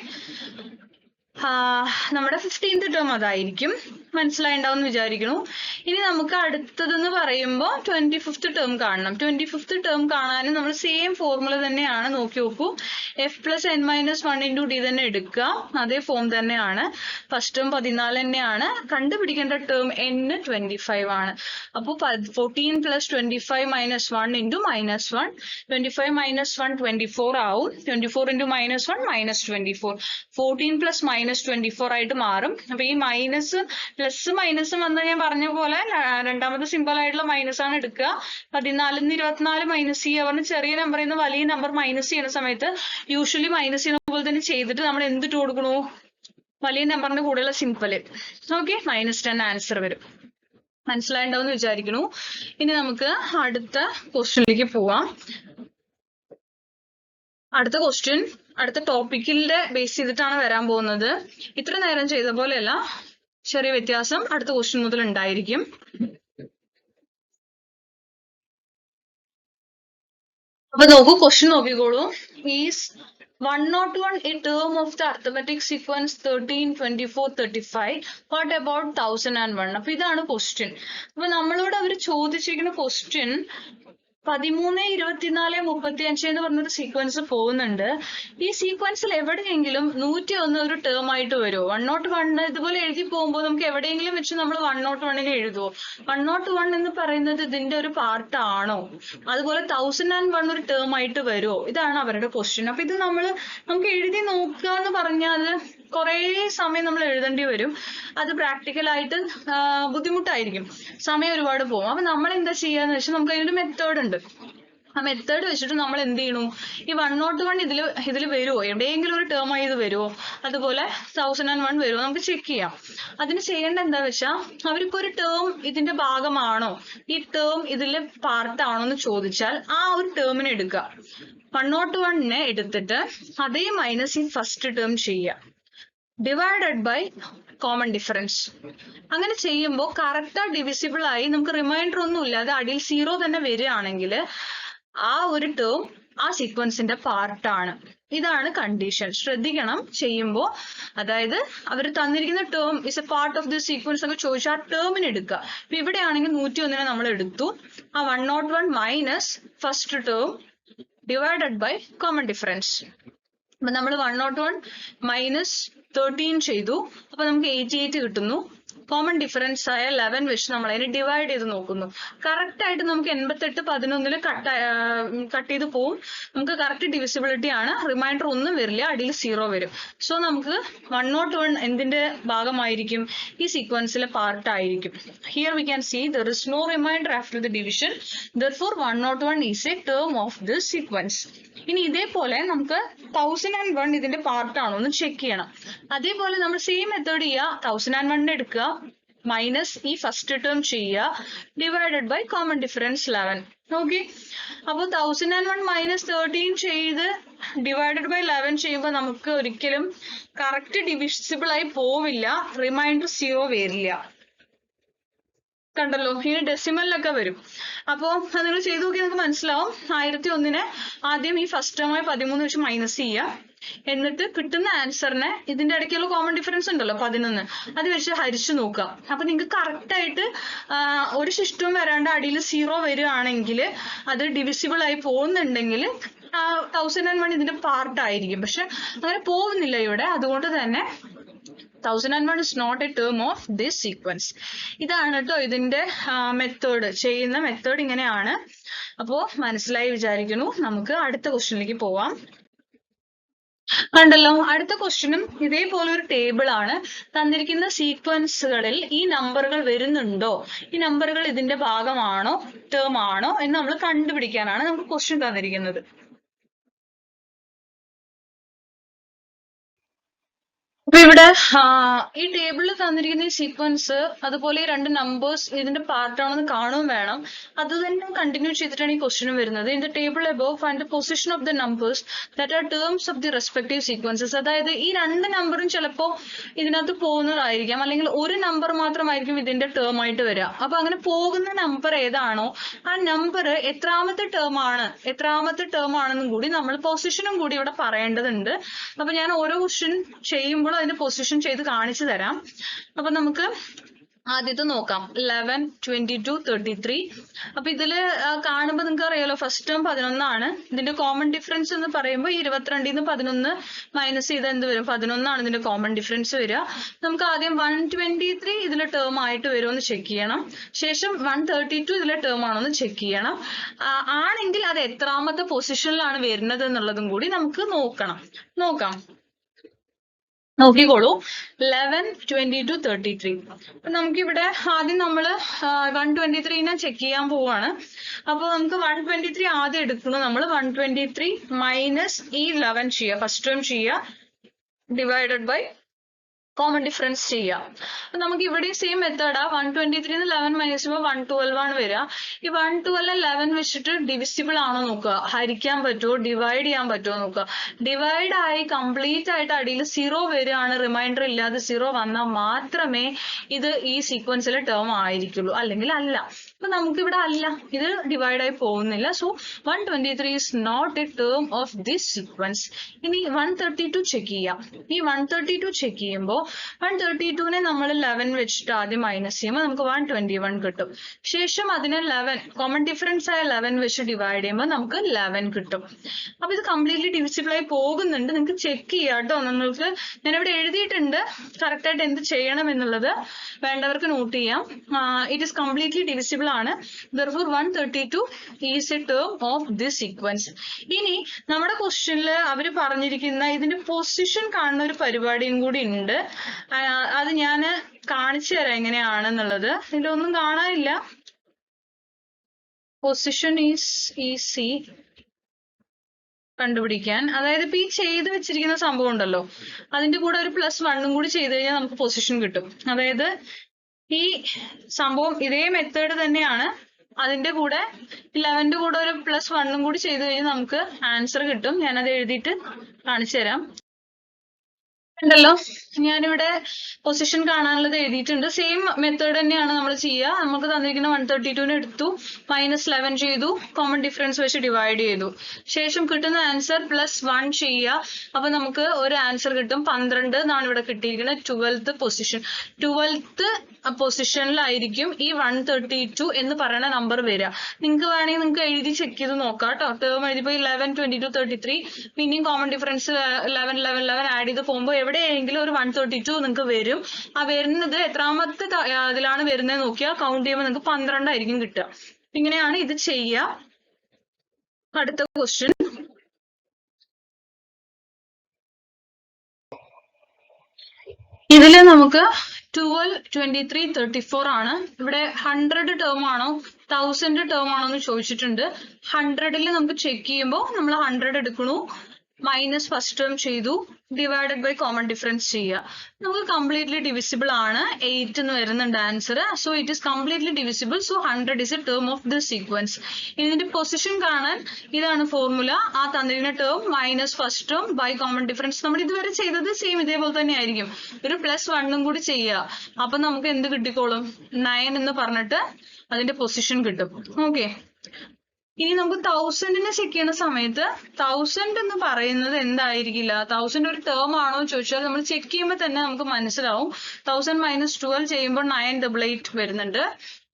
നമ്മുടെ 15th ടേം അതായിരിക്കും. മനസ്സിലായിണ്ടാവും വിചാരിക്കുന്നു. ഇനി നമുക്ക് അടുത്തതെന്ന് പറയുമ്പോൾ 25th ടേം കാണണം. 25th ടേം കാണാനും നമ്മൾ സെയിം ഫോർമുല തന്നെയാണ്. നോക്കി നോക്കൂ, f plus n minus 1 into d തന്നെ എടുക്കുക. അതേ ഫോം തന്നെയാണ്. ഫസ്റ്റ് ടേം 14 തന്നെയാണ്. കണ്ടുപിടിക്കേണ്ട ടേം n 25 ആണ്. അപ്പോൾ 14 plus 25 minus 1 into -1. 25 minus 1 24 ആവും. 24 into -1 -24. 14 plus -24 ആയിട്ട് മാറും. അപ്പൊ ഈ പ്ലസ് മൈനസും വന്ന് ഞാൻ പറഞ്ഞ പോലെ രണ്ടാമത്തെ സിമ്പിൾ ആയിട്ടുള്ള മൈനസ് ആണ് എടുക്കുക. 14 ന്ന് 24 മൈനസ് ചെയ്യുക പറഞ്ഞ ചെറിയ നമ്പറിൽ നിന്ന് വലിയ നമ്പർ മൈനസ് ചെയ്യുന്ന സമയത്ത് യൂഷ്വലി മൈനസ് ചെയ്യുന്ന പോലെ തന്നെ ചെയ്തിട്ട് നമ്മൾ എന്തിട്ട് കൊടുക്കണു? വലിയ നമ്പറിന്റെ കൂടെയുള്ള സിമ്പിൾ. ഓക്കെ, -10 ആൻസർ വരും. മനസ്സിലായിട്ടുണ്ടാവും വിചാരിക്കുന്നു. ഇനി നമുക്ക് അടുത്ത ക്വസ്റ്റ്യനിലേക്ക് പോവാം. അടുത്ത ക്വസ്റ്റ്യൻ അടുത്ത ടോപ്പിക്കിന്റെ ബേസ് ചെയ്തിട്ടാണ് വരാൻ പോകുന്നത്. ഇത്ര നേരം ചെയ്ത പോലെയല്ല, ചെറിയ വ്യത്യാസം അടുത്ത ക്വസ്റ്റ്യൻ മുതൽ ഉണ്ടായിരിക്കും. അപ്പൊ നോക്കൂ, ക്വസ്റ്റ്യൻ നോക്കിക്കോളൂ. Is 101 a term of the arithmetic sequence 13, 24, 35. What about 1001? അപ്പൊ ഇതാണ് ക്വസ്റ്റ്യൻ. അപ്പൊ നമ്മളോട് അവർ ചോദിച്ചിരിക്കുന്ന ക്വസ്റ്റ്യൻ 13, 24, 35 എന്ന് പറഞ്ഞൊരു സീക്വൻസ് പോകുന്നുണ്ട്. ഈ സീക്വൻസിൽ എവിടെയെങ്കിലും 101 ഒരു ടേം ആയിട്ട് വരുമോ? 101 ഇതുപോലെ എഴുതി പോകുമ്പോൾ നമുക്ക് എവിടെയെങ്കിലും വെച്ച് നമ്മൾ 101 എഴുതുമോ? 101 എന്ന് പറയുന്നത് ഇതിന്റെ ഒരു പാർട്ട് ആണോ? അതുപോലെ 1001 ഒരു ടേം ആയിട്ട് വരുമോ? ഇതാണ് അവരുടെ ക്വസ്റ്റ്യൻ. അപ്പൊ ഇത് നമുക്ക് എഴുതി നോക്കുക എന്ന് പറഞ്ഞാൽ കുറെ സമയം നമ്മൾ എഴുതേണ്ടി വരും. അത് പ്രാക്ടിക്കലായിട്ട് ബുദ്ധിമുട്ടായിരിക്കും, സമയം ഒരുപാട് പോകും. അപ്പൊ നമ്മൾ എന്താ ചെയ്യാന്ന് വെച്ചാൽ നമുക്ക് അതിനൊരു മെത്തേഡ് ഉണ്ട്. ആ മെത്തേഡ് വെച്ചിട്ട് നമ്മൾ എന്ത് ചെയ്യണു? ഈ 101 ഇതിൽ വരുമോ? എവിടെയെങ്കിലും ഒരു ടേം ആയി ഇത് വരുമോ? അതുപോലെ 1001 വരുമോ? നമുക്ക് ചെക്ക് ചെയ്യാം. അതിന് ചെയ്യേണ്ട എന്താ വെച്ചാൽ, അവർക്ക് ഒരു ടേം ഇതിന്റെ ഭാഗമാണോ, ഈ ടേം ഇതിലെ പാർട്ട് ആണോ എന്ന് ചോദിച്ചാൽ ആ ഒരു ടേമിനെ എടുക്കുക. 101നെ എടുത്തിട്ട് അതേ മൈനസ് ഈ ഫസ്റ്റ് ടേം ചെയ്യുക, ഡിവൈഡഡ് ബൈ കോമൺ ഡിഫറൻസ്. അങ്ങനെ ചെയ്യുമ്പോൾ കറക്റ്റാ ഡിവിസിബിൾ ആയി നമുക്ക് റിമൈൻഡർ ഒന്നും ഇല്ലാതെ അടിയിൽ 0 തന്നെ വരികയാണെങ്കിൽ ആ ഒരു ടേം ആ സീക്വൻസിന്റെ പാർട്ടാണ്. ഇതാണ് കണ്ടീഷൻ. ശ്രദ്ധിക്കണം ചെയ്യുമ്പോൾ. അതായത് അവർ തന്നിരിക്കുന്ന term is A part of the sequence ഒക്കെ ചോദിച്ചാൽ ആ ടേമിന് എടുക്കുക. ഇപ്പൊ ഇവിടെയാണെങ്കിൽ 101നെ നമ്മൾ എടുത്തു. ആ 101 minus first term divided by common difference. അപ്പൊ നമ്മൾ 101 മൈനസ് 13 ചെയ്തു. അപ്പൊ നമുക്ക് 88 കിട്ടുന്നു. കോമൺ ഡിഫറൻസ് ആയ 11 വെച്ച് നമ്മൾ അതിനെ ഡിവൈഡ് ചെയ്ത് നോക്കുന്നു. കറക്റ്റ് ആയിട്ട് നമുക്ക് 88 11 കട്ട് ചെയ്ത് പോവും. നമുക്ക് കറക്റ്റ് ഡിവിസിബിലിറ്റി ആണ്. റിമൈൻഡർ ഒന്നും വരില്ല, അടിയിൽ 0 വരും. സോ നമുക്ക് 101 എന്തിന്റെ ഭാഗമായിരിക്കും? ഈ സീക്വൻസിലെ പാർട്ട് ആയിരിക്കും. Here we can see there is no reminder after the division, therefore 101 is a term of this sequence. ഇനി ഇതേപോലെ നമുക്ക് 1001 ഇതിന്റെ പാർട്ട് ആണോ എന്ന് ചെക്ക് ചെയ്യണം. അതേപോലെ നമ്മൾ സെയിം മെത്തേഡ് ചെയ്യുക. 1001 എടുക്കുക, മൈനസ് ഈ ഫസ്റ്റ് ടേം ചെയ്യുക, divided by common difference 11. Okay, അപ്പോൾ 1001 മൈനസ് 13 ചെയ്ത് ഡിവൈഡഡ് ബൈ 11 ചെയ്യുമ്പോൾ നമുക്ക് ഒരിക്കലും കറക്റ്റ് ഡിവിസിബിൾ ആയി പോവില്ല, റിമൈൻഡർ 0 വരില്ല. കണ്ടല്ലോ, ഇനി ഡെസിമലിലൊക്കെ വരും. അപ്പോൾ അത് നിങ്ങൾ ചെയ്ത് നോക്കി നിങ്ങൾക്ക് മനസ്സിലാവും. 1001 ആദ്യം ഈ ഫസ്റ്റ് ടേമായി 13 വെച്ച് മൈനസ് ചെയ്യുക, എന്നിട്ട് കിട്ടുന്ന ആൻസറിനെ ഇതിന്റെ ഇടയ്ക്കുള്ള കോമൺ ഡിഫറൻസ് ഉണ്ടല്ലോ 11, അത് വെച്ച് ഹരിച്ചു നോക്കുക. അപ്പൊ നിങ്ങൾക്ക് കറക്റ്റ് ആയിട്ട് ഒരു ശിഷ്ടവും വരാണ്ട് അടിയിൽ 0 വരികയാണെങ്കിൽ, അത് ഡിവിസിബിൾ ആയി പോകുന്നുണ്ടെങ്കിൽ 1001 ഇതിന്റെ പാർട്ട് ആയിരിക്കും. പക്ഷെ അങ്ങനെ പോകുന്നില്ല ഇവിടെ, അതുകൊണ്ട് തന്നെ 1001 is not a term of this sequence. ഇതാണ് കേട്ടോ ഇതിന്റെ മെത്തേഡ്, ചെയ്യുന്ന മെത്തേഡ് ഇങ്ങനെയാണ്. അപ്പോ മനസ്സിലായി വിചാരിക്കുന്നു. നമുക്ക് അടുത്ത ക്വസ്റ്റ്യനിലേക്ക് പോവാം. കണ്ടല്ലോ, അടുത്ത ക്വസ്റ്റ്യനും ഇതേപോലെ ഒരു ടേബിൾ ആണ്. തന്നിരിക്കുന്ന സീക്വൻസുകളിൽ ഈ നമ്പറുകൾ വരുന്നുണ്ടോ, ഈ നമ്പറുകൾ ഇതിന്റെ ഭാഗമാണോ ടേം ആണോ എന്ന് നമ്മൾ കണ്ടുപിടിക്കാനാണ് നമുക്ക് ക്വസ്റ്റ്യൻ തന്നിരിക്കുന്നത്. അപ്പൊ ഇവിടെ ഈ ടേബിളിൽ തന്നിരിക്കുന്ന ഈ സീക്വൻസ് അതുപോലെ ഈ രണ്ട് നമ്പേഴ്സ് ഇതിന്റെ പാർട്ടാണെന്ന് കാണുകയും വേണം. അത് തന്നെ കണ്ടിന്യൂ ചെയ്തിട്ടാണ് ഈ ക്വസ്റ്റ്യൻ വരുന്നത്. In the table above find the position of the numbers that are terms of the respective sequences. അതായത് ഈ രണ്ട് നമ്പറും ചിലപ്പോൾ ഇതിനകത്ത് പോകുന്നതായിരിക്കാം, അല്ലെങ്കിൽ ഒരു നമ്പർ മാത്രമായിരിക്കും ഇതിന്റെ ടേം ആയിട്ട് വരിക. അപ്പൊ അങ്ങനെ പോകുന്ന നമ്പർ ഏതാണോ ആ നമ്പർ എത്രാമത്തെ ടേം ആണെന്നും കൂടി നമ്മൾ പൊസിഷനും കൂടി ഇവിടെ പറയേണ്ടതുണ്ട്. അപ്പൊ ഞാൻ ഓരോ ക്വസ്റ്റ്യൻ ചെയ്യുമ്പോൾ അതിന്റെ പൊസിഷൻ ചെയ്ത് കാണിച്ചു തരാം. അപ്പൊ നമുക്ക് ആദ്യത്തെ നോക്കാം. 11, 22, 33. അപ്പൊ ഇതില് കാണുമ്പോൾ നിങ്ങൾക്ക് അറിയാലോ, ഫസ്റ്റ് ടേം 11 ആണ്. ഇതിന്റെ കോമൺ ഡിഫറൻസ് എന്ന് പറയുമ്പോൾ 22 11 മൈനസ് ചെയ്ത് എന്ത് വരും? 11 ആണ് ഇതിന്റെ കോമൺ ഡിഫറൻസ് വരിക. നമുക്ക് ആദ്യം 123 ഇതിലെ ടേം ആയിട്ട് വരുമെന്ന് ചെക്ക് ചെയ്യണം. ശേഷം 132 ഇതിലെ ടേം ആണോ എന്ന് ചെക്ക് ചെയ്യണം. ആണെങ്കിൽ അത് എത്രാമത്തെ പൊസിഷനിലാണ് വരുന്നത് എന്നുള്ളതും കൂടി നമുക്ക് നോക്കാം. നോക്കിക്കോളൂ. 11, 22, 33. അപ്പൊ നമുക്കിവിടെ ആദ്യം നമ്മള് 123 ചെക്ക് ചെയ്യാൻ പോവാണ്. അപ്പൊ നമുക്ക് 123 ആദ്യം എടുക്കണം. നമ്മൾ 123 മൈനസ് ഈ 11 ചെയ്യുക, ഫസ്റ്റ് ടേം ചെയ്യുക, ഡിവൈഡഡ് ബൈ കോമൺ ഡിഫറൻസ് ചെയ്യാം. അപ്പൊ നമുക്ക് ഇവിടെ സെയിം മെത്തേഡാ. 123 11 മൈനസ് ചെയ്യുമ്പോൾ 112 ആണ് വരിക. ഈ 112 11 വെച്ചിട്ട് ഡിവിസിബിൾ ആണോ നോക്കുക, ഹരിക്കാൻ പറ്റുമോ, ഡിവൈഡ് ചെയ്യാൻ പറ്റുമോ നോക്കുക. ഡിവൈഡ് ആയി കംപ്ലീറ്റ് ആയിട്ട് അടിയിൽ 0 വരികയാണ്, റിമൈൻഡർ ഇല്ലാതെ 0 വന്നാൽ മാത്രമേ ഇത് ഈ സീക്വൻസിലെ ടേം ആയിരിക്കുള്ളൂ, അല്ലെങ്കിൽ അല്ല. അപ്പൊ നമുക്കിവിടെ അല്ല, ഇത് ഡിവൈഡ് ആയി പോകുന്നില്ല. So 123 is not a term of this sequence. ഇനി 132 ചെക്ക് ചെയ്യാം. ഈ 132 ചെക്ക് ചെയ്യുമ്പോൾ 132നെ നമ്മൾ 11 വെച്ചിട്ട് ആദ്യം മൈനസ് ചെയ്യുമ്പോൾ നമുക്ക് 121 കിട്ടും. ശേഷം അതിനെ 11 കോമൺ ഡിഫറൻസ് ആയ 11 വെച്ച് ഡിവൈഡ് ചെയ്യുമ്പോൾ നമുക്ക് 11 കിട്ടും. അപ്പൊ ഇത് കംപ്ലീറ്റ്ലി ഡിവിസിബിൾ ആയി പോകുന്നുണ്ട്. നിങ്ങൾക്ക് ചെക്ക് ചെയ്യാം കേട്ടോ. നിങ്ങൾക്ക് ഞാനിവിടെ എഴുതിയിട്ടുണ്ട് കറക്റ്റ് ആയിട്ട് എന്ത് ചെയ്യണം എന്നുള്ളത്, വേണ്ടവർക്ക് നോട്ട് ചെയ്യാം. ഇറ്റ് ഈസ് കംപ്ലീറ്റ്ലി ഡിവിസിബിൾ ആണ്. Therefore 132 is a term of this sequence. ഇനി നമ്മുടെ ക്വസ്റ്റ്യനിൽ അവര് പറഞ്ഞിരിക്കുന്ന ഇതിന്റെ പൊസിഷൻ കാണുന്ന ഒരു പരിപാടിയും കൂടി ഉണ്ട്. അത് ഞാൻ കാണിച്ചു തരാം എങ്ങനെയാണെന്നുള്ളത്. ഇതിലൊന്നും കാണാനില്ല. പൊസിഷൻ ഈസ് ഈസി കണ്ടുപിടിക്കാൻ. അതായത് ഇപ്പൊ ഈ ചെയ്ത് വെച്ചിരിക്കുന്ന സംഭവം ഉണ്ടല്ലോ, അതിന്റെ കൂടെ ഒരു +1 കൂടി ചെയ്ത് കഴിഞ്ഞാൽ നമുക്ക് പൊസിഷൻ കിട്ടും. അതായത് ഈ സംഭവം ഇതേ മെത്തേഡ് തന്നെയാണ്. അതിന്റെ കൂടെ 11ന്റെ കൂടെ ഒരു +1 കൂടി ചെയ്ത് കഴിഞ്ഞാൽ നമുക്ക് ആൻസർ കിട്ടും. ഞാനത് എഴുതിയിട്ട് കാണിച്ചു തരാം. ഉണ്ടല്ലോ, ഞാനിവിടെ പൊസിഷൻ കാണാനുള്ളത് എഴുതിയിട്ടുണ്ട്. സെയിം മെത്തേഡ് തന്നെയാണ് നമ്മൾ ചെയ്യുക. നമുക്ക് തന്നിരിക്കുന്ന 132നെ എടുത്തു, -11 ചെയ്തു, കോമൺ ഡിഫറൻസ് വെച്ച് ഡിവൈഡ് ചെയ്തു. ശേഷം കിട്ടുന്ന ആൻസർ +1 ചെയ്യുക. അപ്പൊ നമുക്ക് ഒരു ആൻസർ കിട്ടും 12 എന്നാണ് ഇവിടെ കിട്ടിയിരിക്കുന്നത്. 12th position. 12th പൊസിഷനിലായിരിക്കും ഈ 132 എന്ന് പറയുന്ന നമ്പർ വരിക. നിങ്ങൾക്ക് വേണമെങ്കിൽ നിങ്ങൾക്ക് എഴുതി ചെക്ക് ചെയ്ത് നോക്കാം കേട്ടോ. ടേം എഴുതിപ്പോ 11, 22, 33 പിന്നെയും കോമൺ ഡിഫറൻസ് 11 11 11 ആഡ് ചെയ്ത് പോകുമ്പോൾ എവിടെയെങ്കിലും ഒരു 132 നിങ്ങൾക്ക് വരും. ആ വരുന്നത് എത്രാമത്തെ ഇതിലാണ് വരുന്നത് നോക്കിയാൽ കൗണ്ട് ചെയ്യുമ്പോൾ നിങ്ങൾക്ക് 12 ആയിരിക്കും കിട്ടുക. ഇങ്ങനെയാണ് ഇത് ചെയ്യുക. അടുത്ത ക്വസ്റ്റ്യൻ, ഇതില് നമുക്ക് 12, 23, 34 ആണ്. ഇവിടെ 100 ടേം ആണോ 1000 ടേം ആണോ എന്ന് ചോദിച്ചിട്ടുണ്ട്. 100ൽ നമുക്ക് ചെക്ക് ചെയ്യുമ്പോൾ നമ്മൾ 100 എടുക്കണു, മൈനസ് ഫസ്റ്റ് ടേം ചെയ്തു, ഡിവൈഡഡ് ബൈ കോമൺ ഡിഫറൻസ് ചെയ്യുക. നമുക്ക് കംപ്ലീറ്റ്ലി ഡിവിസിബിൾ ആണ്. 8 എന്ന് വരുന്നുണ്ട് answer. So it is completely divisible. So 100 is a term of the sequence. ഇതിന്റെ പൊസിഷൻ കാണാൻ ഇതാണ് ഫോർമുല. ആ തന്നിരിക്കുന്ന term minus first term by common difference. നമ്മൾ ഇതുവരെ ചെയ്തത് സെയിം ഇതേപോലെ തന്നെ ആയിരിക്കും. ഒരു +1 കൂടി ചെയ്യുക. അപ്പൊ നമുക്ക് എന്ത് കിട്ടിക്കോളും? 9 എന്ന് പറഞ്ഞിട്ട് അതിന്റെ പൊസിഷൻ കിട്ടും. ഓക്കെ, ഇനി നമുക്ക് 1000നെ ചെക്ക് ചെയ്യുന്ന സമയത്ത് 1000 എന്ന് പറയുന്നത് എന്തായിരിക്കില്ല. 1000 ഒരു ടേം ആണോ എന്ന് ചോദിച്ചാൽ നമ്മൾ ചെക്ക് ചെയ്യുമ്പോൾ തന്നെ നമുക്ക് മനസ്സിലാവും. 1000 - 12 ചെയ്യുമ്പോൾ 988 വരുന്നുണ്ട്,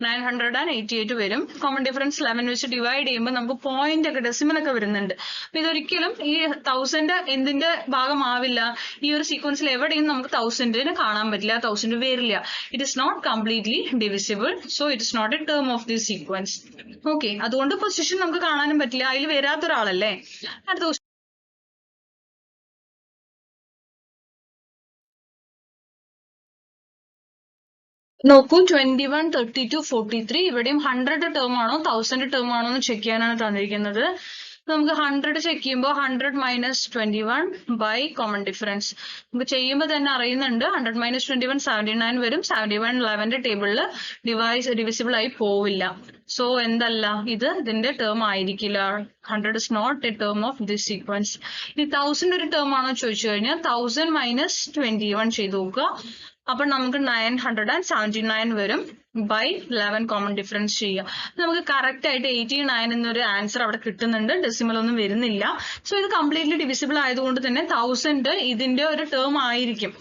988 വരും. കോമൺ ഡിഫറൻസ് 11 വെച്ച് ഡിവൈഡ് ചെയ്യുമ്പോൾ നമുക്ക് പോയിന്റ് ഒക്കെ ഡെസിമൽ ഒക്കെ വരുന്നുണ്ട്. അപ്പൊ ഇതൊരിക്കലും ഈ 1000 എന്തിന്റെ ഭാഗമാവില്ല. ഈ ഒരു സീക്വൻസിൽ എവിടെയും നമുക്ക് 1000നെ കാണാൻ പറ്റില്ല, 1000 വരില്ല. It is not completely divisible. So it is not a term of the sequence. Okay, അതുകൊണ്ട് പൊസിഷൻ നമുക്ക് കാണാനും പറ്റില്ല, അതിൽ വരാത്ത ഒരാളല്ലേ. അടുത്ത നോക്കൂ, 21, 32, 43 ഇവിടെയും 100 ടേം ആണോ 1000 ടേം ആണോ എന്ന് ചെക്ക് ചെയ്യാനാണ് തന്നിരിക്കുന്നത്. നമുക്ക് 100 ചെക്ക് ചെയ്യുമ്പോൾ 100 - 21 ബൈ കോമൺ ഡിഫറൻസ് നമുക്ക് ചെയ്യുമ്പോൾ തന്നെ അറിയുന്നുണ്ട്. 100 - 21 79 വരും. 71 11ന്റെ ടേബിളിൽ ഡിവിസിബിൾ ആയി പോവില്ല. സോ എന്തല്ല, ഇത് ഇതിന്റെ ടേം ആയിരിക്കില്ല. 100 is not a term of this sequence. ഇനി 1000 ഒരു ടേം ആണോ ചോദിച്ചു കഴിഞ്ഞാൽ 1000 - 21 ചെയ്ത് നോക്കുക. അപ്പൊ നമുക്ക് 979 വരും ബൈ 11 കോമൺ ഡിഫറൻസ് ചെയ്യുക. നമുക്ക് കറക്റ്റ് ആയിട്ട് 89 എന്നൊരു ആൻസർ അവിടെ കിട്ടുന്നുണ്ട്, ഡെസിമൽ ഒന്നും വരുന്നില്ല. സോ ഇത് കംപ്ലീറ്റ്ലി ഡിവിസിബിൾ ആയതുകൊണ്ട് തന്നെ 1000 ഇതിന്റെ ഒരു ടേം ആയിരിക്കും.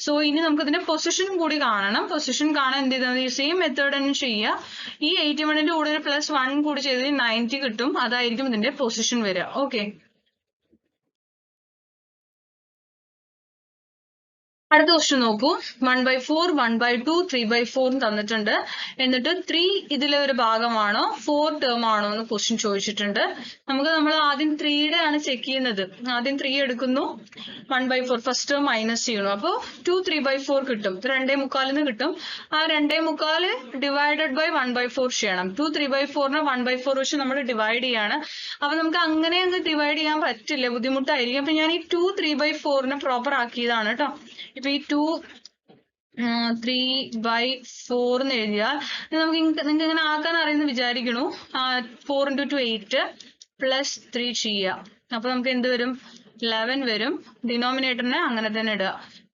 സോ ഇനി നമുക്ക് ഇതിന്റെ പൊസിഷനും കൂടി കാണണം. പൊസിഷൻ കാണാൻ എന്ത് ചെയ്താൽ ഈ സെയിം മെത്തേഡ് തന്നെ ചെയ്യുക. ഈ 81ന്റെ കൂടെ ഒരു +1 കൂടി ചെയ്ത് 90 കിട്ടും. അതായിരിക്കും ഇതിന്റെ പൊസിഷൻ വരിക. ഓക്കെ, അടുത്ത ക്വസ്റ്റ്യൻ നോക്കൂ. 1/4, 1/2, 3/4 തന്നിട്ടുണ്ട്. എന്നിട്ട് 3 ഇതിലെ ഒരു ഭാഗമാണോ 4 ടേം ആണോ എന്ന് ക്വസ്റ്റ്യൻ ചോദിച്ചിട്ടുണ്ട്. നമ്മൾ ആദ്യം 3യുടെ ആണ് ചെക്ക് ചെയ്യുന്നത്. ആദ്യം 3 എടുക്കുന്നു, 1/4 ഫസ്റ്റ് ടേം മൈനസ് ചെയ്യണം. അപ്പോൾ 2 3/4 കിട്ടും. 2.25 കിട്ടും. ആ 2.25 ഡിവൈഡഡ് ബൈ 1/4 ചെയ്യണം. 2 3/4നെ 1/4 വെച്ച് നമ്മൾ ഡിവൈഡ് ചെയ്യാണ്. അപ്പൊ നമുക്ക് അങ്ങനെ അങ്ങ് ഡിവൈഡ് ചെയ്യാൻ പറ്റില്ല, ബുദ്ധിമുട്ടായിരിക്കും. അപ്പൊ ഞാൻ ഈ 2 3/4നെ പ്രോപ്പർ ആക്കിയതാണ് കേട്ടോ. ഇപ്പൊ ഈ 2 3/4 എന്ന് എഴുതിയാൽ നമുക്ക് നിങ്ങൾക്ക് ഇങ്ങനെ ആക്കാൻ അറിയുന്ന വിചാരിക്കണു. 4 × 2 8 +3 ചെയ്യുക. അപ്പൊ നമുക്ക് എന്ത് വരും? 11 വരും. ഡിനോമിനേറ്ററിനെ അങ്ങനെ തന്നെ ഇടുക.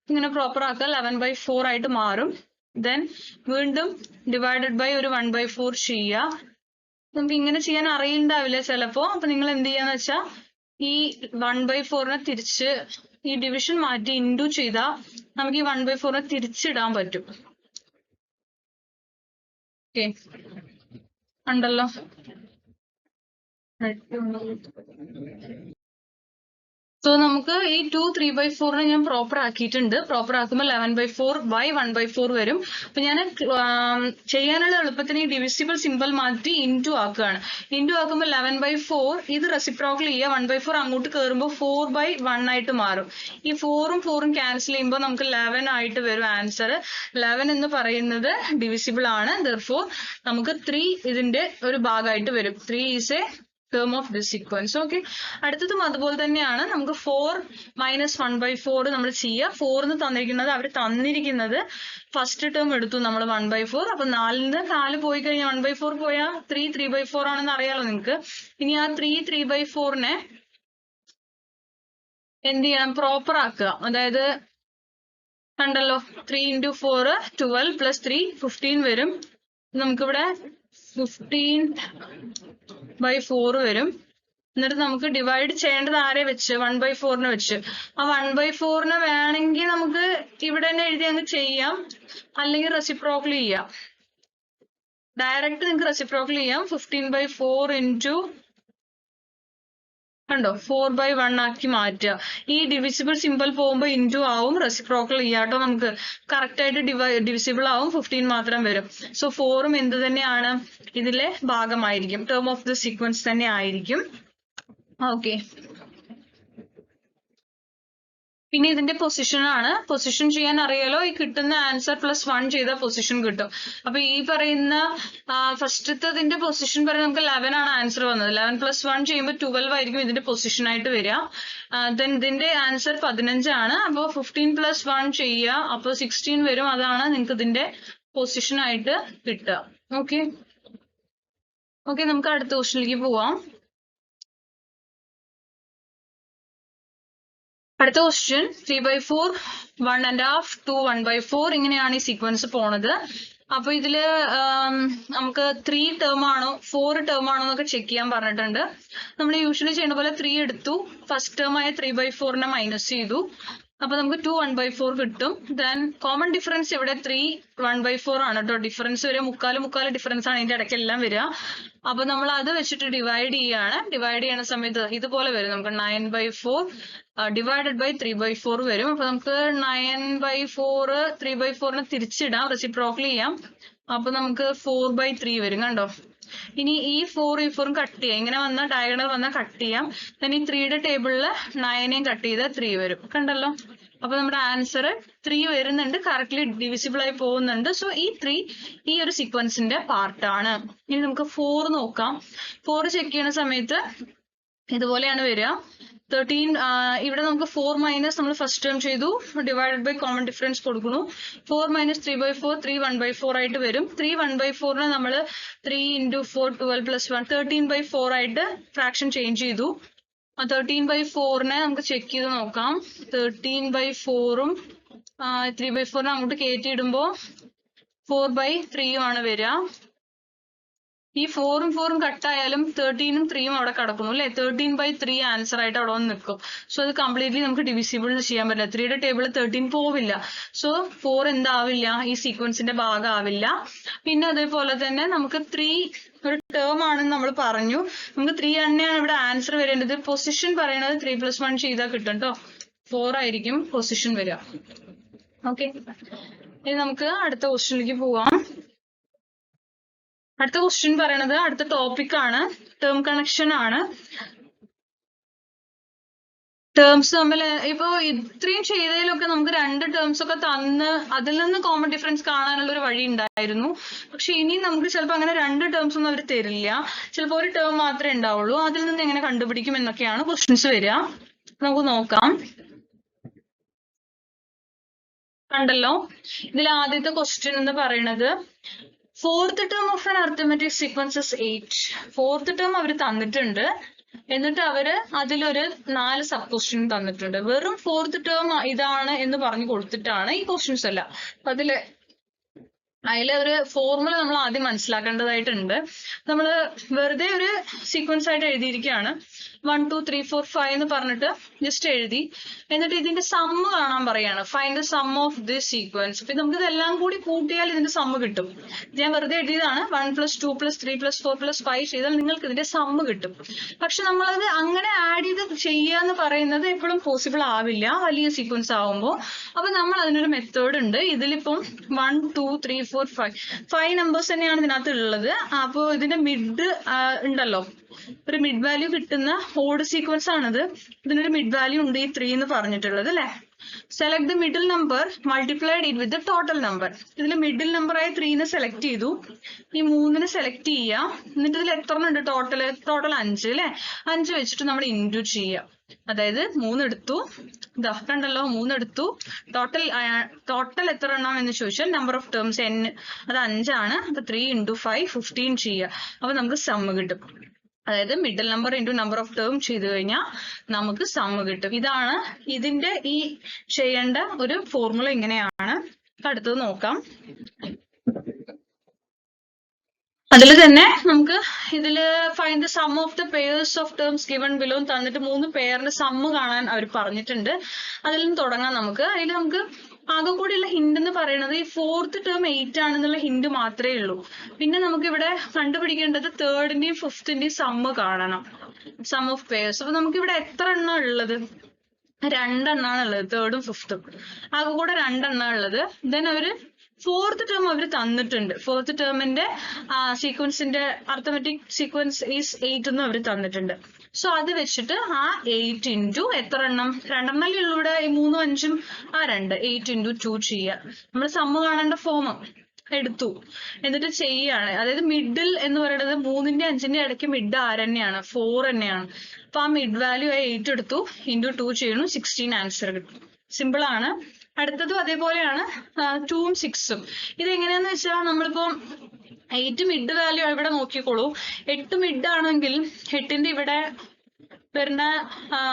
ഇങ്ങനെ പ്രോപ്പർ ആക്കുക, 11/4 ആയിട്ട് മാറും. ദെൻ വീണ്ടും ഡിവൈഡഡ് ബൈ ഒരു 1/4 ചെയ്യുക. നമുക്ക് ഇങ്ങനെ ചെയ്യാൻ അറിയണ്ടാവില്ല ചിലപ്പോ. അപ്പൊ നിങ്ങൾ എന്ത് ചെയ്യാന്ന് വെച്ചാൽ ഈ 1/4നെ തിരിച്ച് ഈ ഡിവിഷൻ മാറ്റി ഇൻറ്റു ചെയ്താൽ നമുക്ക് ഈ 1/4നെ തിരിച്ചിടാൻ പറ്റും. ഓക്കെ, ഉണ്ടല്ലോ. സോ നമുക്ക് ഈ 2 3/4നെ ഞാൻ പ്രോപ്പർ ആക്കിയിട്ടുണ്ട്. പ്രോപ്പർ ആക്കുമ്പോൾ 11/4 ബൈ 1/4 വരും. അപ്പൊ ഞാൻ ചെയ്യാനുള്ള എളുപ്പത്തിന് ഈ ഡിവിസിബിൾ സിമ്പിൾ മാറ്റി ഇൻറ്റു ആക്കുകയാണ്. ഇൻറ്റു ആക്കുമ്പോൾ 11/4 ഇത് റെസിപ്രോക്കൽ ചെയ്യുക. 1/4 അങ്ങോട്ട് കയറുമ്പോൾ 4/1 ആയിട്ട് മാറും. ഈ 4ഉം 4ഉം ക്യാൻസൽ ചെയ്യുമ്പോൾ നമുക്ക് 11 ആയിട്ട് വരും ആൻസർ. 11 എന്ന് പറയുന്നത് ഡിവിസിബിൾ ആണ്. therefore നമുക്ക് 3 ഇതിന്റെ ഒരു ഭാഗമായിട്ട് വരും. 3 is A term of this sequence. Okay, അടുത്തതും അതുപോലെ തന്നെയാണ്. നമുക്ക് 4 - 1/4 നമ്മൾ ചെയ്യുക. 4 എന്ന് തന്നിരിക്കുന്നത് അവർ തന്നിരിക്കുന്നത് ഫസ്റ്റ് ടേം എടുത്തു നമ്മൾ 1/4. അപ്പൊ 4ന് 4 പോയി കഴിഞ്ഞാൽ 1/4 പോയാൽ 3 3/4 ആണെന്ന് അറിയാലോ നിങ്ങൾക്ക്. ഇനി ആ 3 3/4നെ എന്ത് ചെയ്യണം? പ്രോപ്പർ ആക്കുക. അതായത് കണ്ടല്ലോ, 3 × 4 12 + 3 15 വരും. നമുക്കിവിടെ 15/4 വരും. എന്നിട്ട് നമുക്ക് ഡിവൈഡ് ചെയ്യേണ്ടത് ആരെ വെച്ച്? 1/4നെ വെച്ച്. ആ 1/4നെ വേണമെങ്കിൽ നമുക്ക് ഇവിടെ തന്നെ എഴുതി അങ്ങ് ചെയ്യാം, അല്ലെങ്കിൽ റെസിപ്രോക്കൽ ചെയ്യാം. ഡയറക്റ്റ് നിങ്ങൾക്ക് റെസിപ്രോക്കൽ ചെയ്യാം. 15/4 × കണ്ടോ 4/1 ആക്കി മാറ്റുക. ഈ ഡിവിസിബിൾ സിമ്പിൾ പോകുമ്പോൾ ഇൻറ്റു ആവും, റെസിപ്രോക്കൽ ചെയ്യാട്ടോ നമുക്ക് കറക്റ്റ് ആയിട്ട് ഡിവിസിബിൾ ആവും, 15 മാത്രം വരും. സോ 4ഉം എന്ത് തന്നെയാണ്, ഇതിലെ ഭാഗമായിരിക്കും, ടേം ഓഫ് ദ സീക്വൻസ് തന്നെ ആയിരിക്കും. ഓക്കെ, പിന്നെ ഇതിന്റെ പൊസിഷൻ ആണ്. പൊസിഷൻ ചെയ്യാൻ അറിയാലോ, ഈ കിട്ടുന്ന ആൻസർ +1 ചെയ്ത പൊസിഷൻ കിട്ടും. അപ്പൊ ഈ പറയുന്ന ഫസ്റ്റത്തതിന്റെ പൊസിഷൻ പറയുന്നത് നമുക്ക് 11 ആണ് ആൻസർ വന്നത്. 11 + 1 ചെയ്യുമ്പോൾ 12 ആയിരിക്കും ഇതിന്റെ പൊസിഷൻ ആയിട്ട് വരിക. ദെൻ ഇതിന്റെ ആൻസർ 15 ആണ്. അപ്പോൾ 15 + 1 ചെയ്യുക, അപ്പോൾ 16 വരും. അതാണ് നിങ്ങൾക്ക് ഇതിന്റെ പൊസിഷൻ ആയിട്ട് കിട്ടുക. ഓക്കെ ഓക്കെ, നമുക്ക് അടുത്ത ക്വസ്റ്റ്യനിലേക്ക് പോവാം. അടുത്ത ക്വസ്റ്റ്യൻ 3/4, 1.5, 2, 1/4 ഇങ്ങനെയാണ് ഈ സീക്വൻസ് പോണത്. അപ്പൊ ഇതില് നമുക്ക് 3 ടേം ആണോ 4 ടേം ആണോ എന്നൊക്കെ ചെക്ക് ചെയ്യാൻ പറഞ്ഞിട്ടുണ്ട്. നമ്മൾ യൂഷ്വലി ചെയ്യുന്ന പോലെ 3 എടുത്തു, ഫസ്റ്റ് ടേം ആയ 3/4 മൈനസ് ചെയ്തു. അപ്പൊ നമുക്ക് 2 1/4 കിട്ടും. ദെൻ കോമൺ ഡിഫറൻസ് ഇവിടെ 3 1/4 ആണ് കേട്ടോ. ഡിഫറൻസ് വരെ മുക്കാല് ഡിഫറൻസ് ആണ് ഇതിന്റെ ഇടയ്ക്ക് എല്ലാം വരിക. അപ്പൊ നമ്മൾ അത് വെച്ചിട്ട് ഡിവൈഡ് ചെയ്യാണ്. ഡിവൈഡ് ചെയ്യുന്ന സമയത്ത് ഇതുപോലെ വരും, നമുക്ക് 9/4 ഡിവൈഡഡ് ബൈ 3/4 വരും. അപ്പൊ നമുക്ക് 9/4 3/4 തിരിച്ചിടാം, റെസിപ്രോക്കൽ ചെയ്യാം. അപ്പൊ നമുക്ക് 4/3 വരും. കണ്ടോ, ഇനി ഈ 4 ഈ 4 കട്ട് ചെയ്യാം, ഇങ്ങനെ വന്നാൽ ഡയഗണൽ വന്നാൽ കട്ട് ചെയ്യാം. then ഈ 3യുടെ ടേബിളില് 9നെയും കട്ട് ചെയ്താൽ 3 വരും. കണ്ടല്ലോ, അപ്പൊ നമ്മുടെ ആൻസർ 3 വരുന്നുണ്ട്, കറക്റ്റ്ലി ഡിവിസിബിൾ ആയി പോകുന്നുണ്ട്. സോ ഈ 3 ഈ ഒരു സീക്വൻസിന്റെ പാർട്ടാണ്. ഇനി നമുക്ക് 4 നോക്കാം. 4 ചെക്ക് ചെയ്യുന്ന സമയത്ത് ഇതുപോലെയാണ് വരിക. 13 ഇവിടെ നമുക്ക് 4 മൈനസ് നമ്മൾ ഫസ്റ്റ് ടേം ചെയ്തു, ഡിവൈഡഡ് ബൈ കോമൺ ഡിഫറൻസ് കൊടുക്കുന്നു. 4 - 3/4 3 1/4 ആയിട്ട് വരും. 3 1/4 നമ്മൾ 3 × 4 12 + 1 13/4 ആയിട്ട് ഫ്രാക്ഷൻ ചേഞ്ച് ചെയ്തു. 13/4 നമുക്ക് ചെക്ക് ചെയ്ത് നോക്കാം. 13/4ഉം 3/4 അങ്ങോട്ട് കയറ്റി ഇടുമ്പോ 4/3 ആണ് വരിക. ഈ 4ഉം 4ഉം കട്ടായാലും 13ഉം 3ഉം അവിടെ കിടക്കുന്നു അല്ലെ. 13/3 ആൻസർ ആയിട്ട് അവിടെ വന്ന് നിൽക്കും. സോ അത് കംപ്ലീറ്റ്ലി നമുക്ക് ഡിവിസിബിൾ ചെയ്യാൻ പറ്റില്ല. 3യുടെ ടേബിൾ 13 പോവില്ല. സോ 4 എന്താവില്ല, ഈ സീക്വൻസിന്റെ ഭാഗമാവില്ല. പിന്നെ അതേപോലെ തന്നെ നമുക്ക് 3 ഒരു ടേം ആണെന്ന് നമ്മൾ പറഞ്ഞു. നമുക്ക് 3 തന്നെയാണ് ഇവിടെ ആൻസർ വരേണ്ടത്. പൊസിഷൻ പറയുന്നത് 3 + 1 ചെയ്താൽ കിട്ടും കേട്ടോ. 4 ആയിരിക്കും പൊസിഷൻ വരിക. ഓക്കെ, ഇനി നമുക്ക് അടുത്ത ക്വസ്റ്റ്യനിലേക്ക് പോവാം. അടുത്ത ക്വസ്റ്റ്യൻ പറയണത് അടുത്ത ടോപ്പിക് ആണ്, ടേം കണക്ഷൻ ആണ്. ടേംസ് തമ്മിൽ ഇപ്പൊ ഇത്രയും ചെയ്തതിലൊക്കെ നമുക്ക് 2 ടേംസ് ഒക്കെ തന്ന് അതിൽ നിന്ന് കോമൺ ഡിഫറൻസ് കാണാനുള്ള ഒരു വഴി ഉണ്ടായിരുന്നു. പക്ഷെ ഇനി നമുക്ക് ചിലപ്പോൾ അങ്ങനെ 2 ടേംസ് ഒന്നും അവർ തരില്ല. ചിലപ്പോൾ ഒരു ടേം മാത്രമേ ഉണ്ടാവുള്ളൂ. അതിൽ നിന്ന് എങ്ങനെ കണ്ടുപിടിക്കും എന്നൊക്കെയാണ് ക്വസ്റ്റ്യൻസ് വരിക. നമുക്ക് നോക്കാം. കണ്ടല്ലോ, ഇതിൽ ആദ്യത്തെ ക്വസ്റ്റ്യൻ എന്ന് പറയുന്നത് fourth term of an arithmetic sequence is 8. Fourth term അവർ തന്നിട്ടുണ്ട്, എന്നിട്ട് അവര് അതിലൊരു 4 സബ് ക്വസ്റ്റ്യൻ തന്നിട്ടുണ്ട്. വെറും ഫോർത്ത് ടേം ഇതാണ് എന്ന് പറഞ്ഞു കൊടുത്തിട്ടാണ് ഈ ക്വസ്റ്റ്യൻസ് എല്ലാം. അതിലെ ഒരു ഫോർമുല നമ്മൾ ആദ്യം മനസ്സിലാക്കേണ്ടതായിട്ടുണ്ട്. നമ്മൾ വെറുതെ ഒരു സീക്വൻസ് ആയിട്ട് എഴുതിയിരിക്കുകയാണ്. 1 2 3 4 5 എന്ന് പറഞ്ഞിട്ട് ജസ്റ്റ് എഴുതി, എന്നിട്ട് ഇതിന്റെ സമ്മ് കാണാൻ പറയാണ്. Find the sum of this sequence. അപ്പൊ നമുക്ക് ഇതെല്ലാം കൂടി കൂട്ടിയാൽ ഇതിന്റെ സമ്മ് കിട്ടും. ഞാൻ വെറുതെ എഴുതിയതാണ്. 1 + 2 + 3 + 4 + 5 ചെയ്താൽ നിങ്ങൾക്ക് ഇതിന്റെ സമ്മ് കിട്ടും. പക്ഷെ നമ്മളത് അങ്ങനെ ആഡ് ചെയ്ത് ചെയ്യുക എന്ന് പറയുന്നത് എപ്പോഴും പോസിബിൾ ആവില്ല വലിയ സീക്വൻസ് ആവുമ്പോൾ. അപ്പൊ നമ്മൾ അതിനൊരു മെത്തേഡ് ഉണ്ട്. ഇതിലിപ്പം 1 2 3 4 5 നമ്പേഴ്സ് തന്നെയാണ് ഇതിനകത്ത് ഉള്ളത്. അപ്പോ ഇതിന്റെ മിഡ് ഉണ്ടല്ലോ, ഒരു മിഡ് വാല്യൂ കിട്ടുന്ന ഓഡ് സീക്വൻസ് ആണിത്. ഇതിനൊരു മിഡ് വാല്യൂ ഉണ്ട്, ഈ 3 എന്ന് പറഞ്ഞിട്ടുള്ളത് അല്ലെ. Select the middle number multiplied it with the total number. ഇതിൽ മിഡിൽ നമ്പർ ആയ 3നെ സെലക്ട് ചെയ്തു. ഈ 3നെ സെലക്ട് ചെയ്യുക. എന്നിട്ട് ഇതിൽ എത്ര ഉണ്ട് ടോട്ടൽ 5 അല്ലെ. 5 വെച്ചിട്ട് നമ്മൾ ഇൻറ്റു ചെയ്യുക. അതായത് 3 എടുത്തു, ഇതാ കണ്ടല്ലോ, 3 എടുത്തു. ടോട്ടൽ എത്ര എണ്ണം എന്ന് ചോദിച്ചാൽ നമ്പർ ഓഫ് ടേംസ് n അത് 5 ആണ്. അപ്പൊ 3 × 5 15 ചെയ്യുക. അപ്പൊ നമുക്ക് സമ്മ് കിട്ടും. അതായത് middle number into number of term ചെയ്തു കഴിഞ്ഞാൽ നമുക്ക് സമ്മ് കിട്ടും. ഇതാണ് ഇതിന്റെ ഈ ചെയ്യേണ്ട ഒരു ഫോർമുല. ഇങ്ങനെയാണ്. അടുത്തത് നോക്കാം. അതിൽ തന്നെ നമുക്ക് ഇതില് find the sum of the pairs of terms given below തന്നിട്ട് 3 പെയറിന്റെ സമ്മ് കാണാൻ അവർ പറഞ്ഞിട്ടുണ്ട്. അതിൽ നിന്ന് തുടങ്ങാം നമുക്ക്. അതിൽ നമുക്ക് ആകെ കൂടിയുള്ള ഹിന്റ് എന്ന് പറയുന്നത് ഈ 4th ടേം 8 ആണെന്നുള്ള ഹിന്റ് മാത്രമേ ഉള്ളൂ. പിന്നെ നമുക്ക് ഇവിടെ കണ്ടുപിടിക്കേണ്ടത് 3ന്റെയും 5ന്റെയും സമ്മ് കാണണം, സം ഓഫ് പെയർസ്. അപ്പൊ നമുക്ക് ഇവിടെ എത്ര എണ്ണം ഉള്ളത്? 2 എണ്ണാണ് ഉള്ളത്, 3ഉം 5ഉം. ആകെ കൂടെ 2 എണ്ണം ഉള്ളത്. ദെൻ അവര് 4th ടേം അവർ തന്നിട്ടുണ്ട്. 4th ടേമിന്റെ സീക്വൻസിന്റെ അർത്ഥമെറ്റിക് സീക്വൻസ് ഈസ് 8 എന്നും അവർ തന്നിട്ടുണ്ട്. സോ അത് വെച്ചിട്ട് ആ 8 ഇൻറ്റു എത്ര എണ്ണം? 2 എണ്ണല്ലേ ഉള്ളൂ ഇവിടെ. ഈ 3ഉം 5ഉം 2, 8 ഇൻറ്റു 2 ചെയ്യുക. നമ്മൾ സമ്മ് കാണേണ്ട ഫോം എടുത്തു, എന്നിട്ട് ചെയ്യാണ്. അതായത് മിഡിൽ എന്ന് പറയുന്നത് 3ന്റെയും 5ന്റെയും ഇടയ്ക്ക് മിഡ് തന്നെയാണ്, 4 തന്നെയാണ്. അപ്പൊ ആ മിഡ് വാല്യൂ 8 എടുത്തു, ഇൻറ്റു 2 ചെയ്യുന്നു, 16 ആൻസർ കിട്ടും. സിമ്പിൾ ആണ്. അടുത്തതും അതേപോലെയാണ്, 2ഉം 6ഉം. ഇത് എങ്ങനെയാന്ന് വെച്ചാൽ നമ്മളിപ്പോ 8 മിഡ് വാല്യൂ ഇവിടെ നോക്കിക്കോളൂ. 8 മിഡ് ആണെങ്കിൽ 8ന്റെ ഇവിടെ വരുന്ന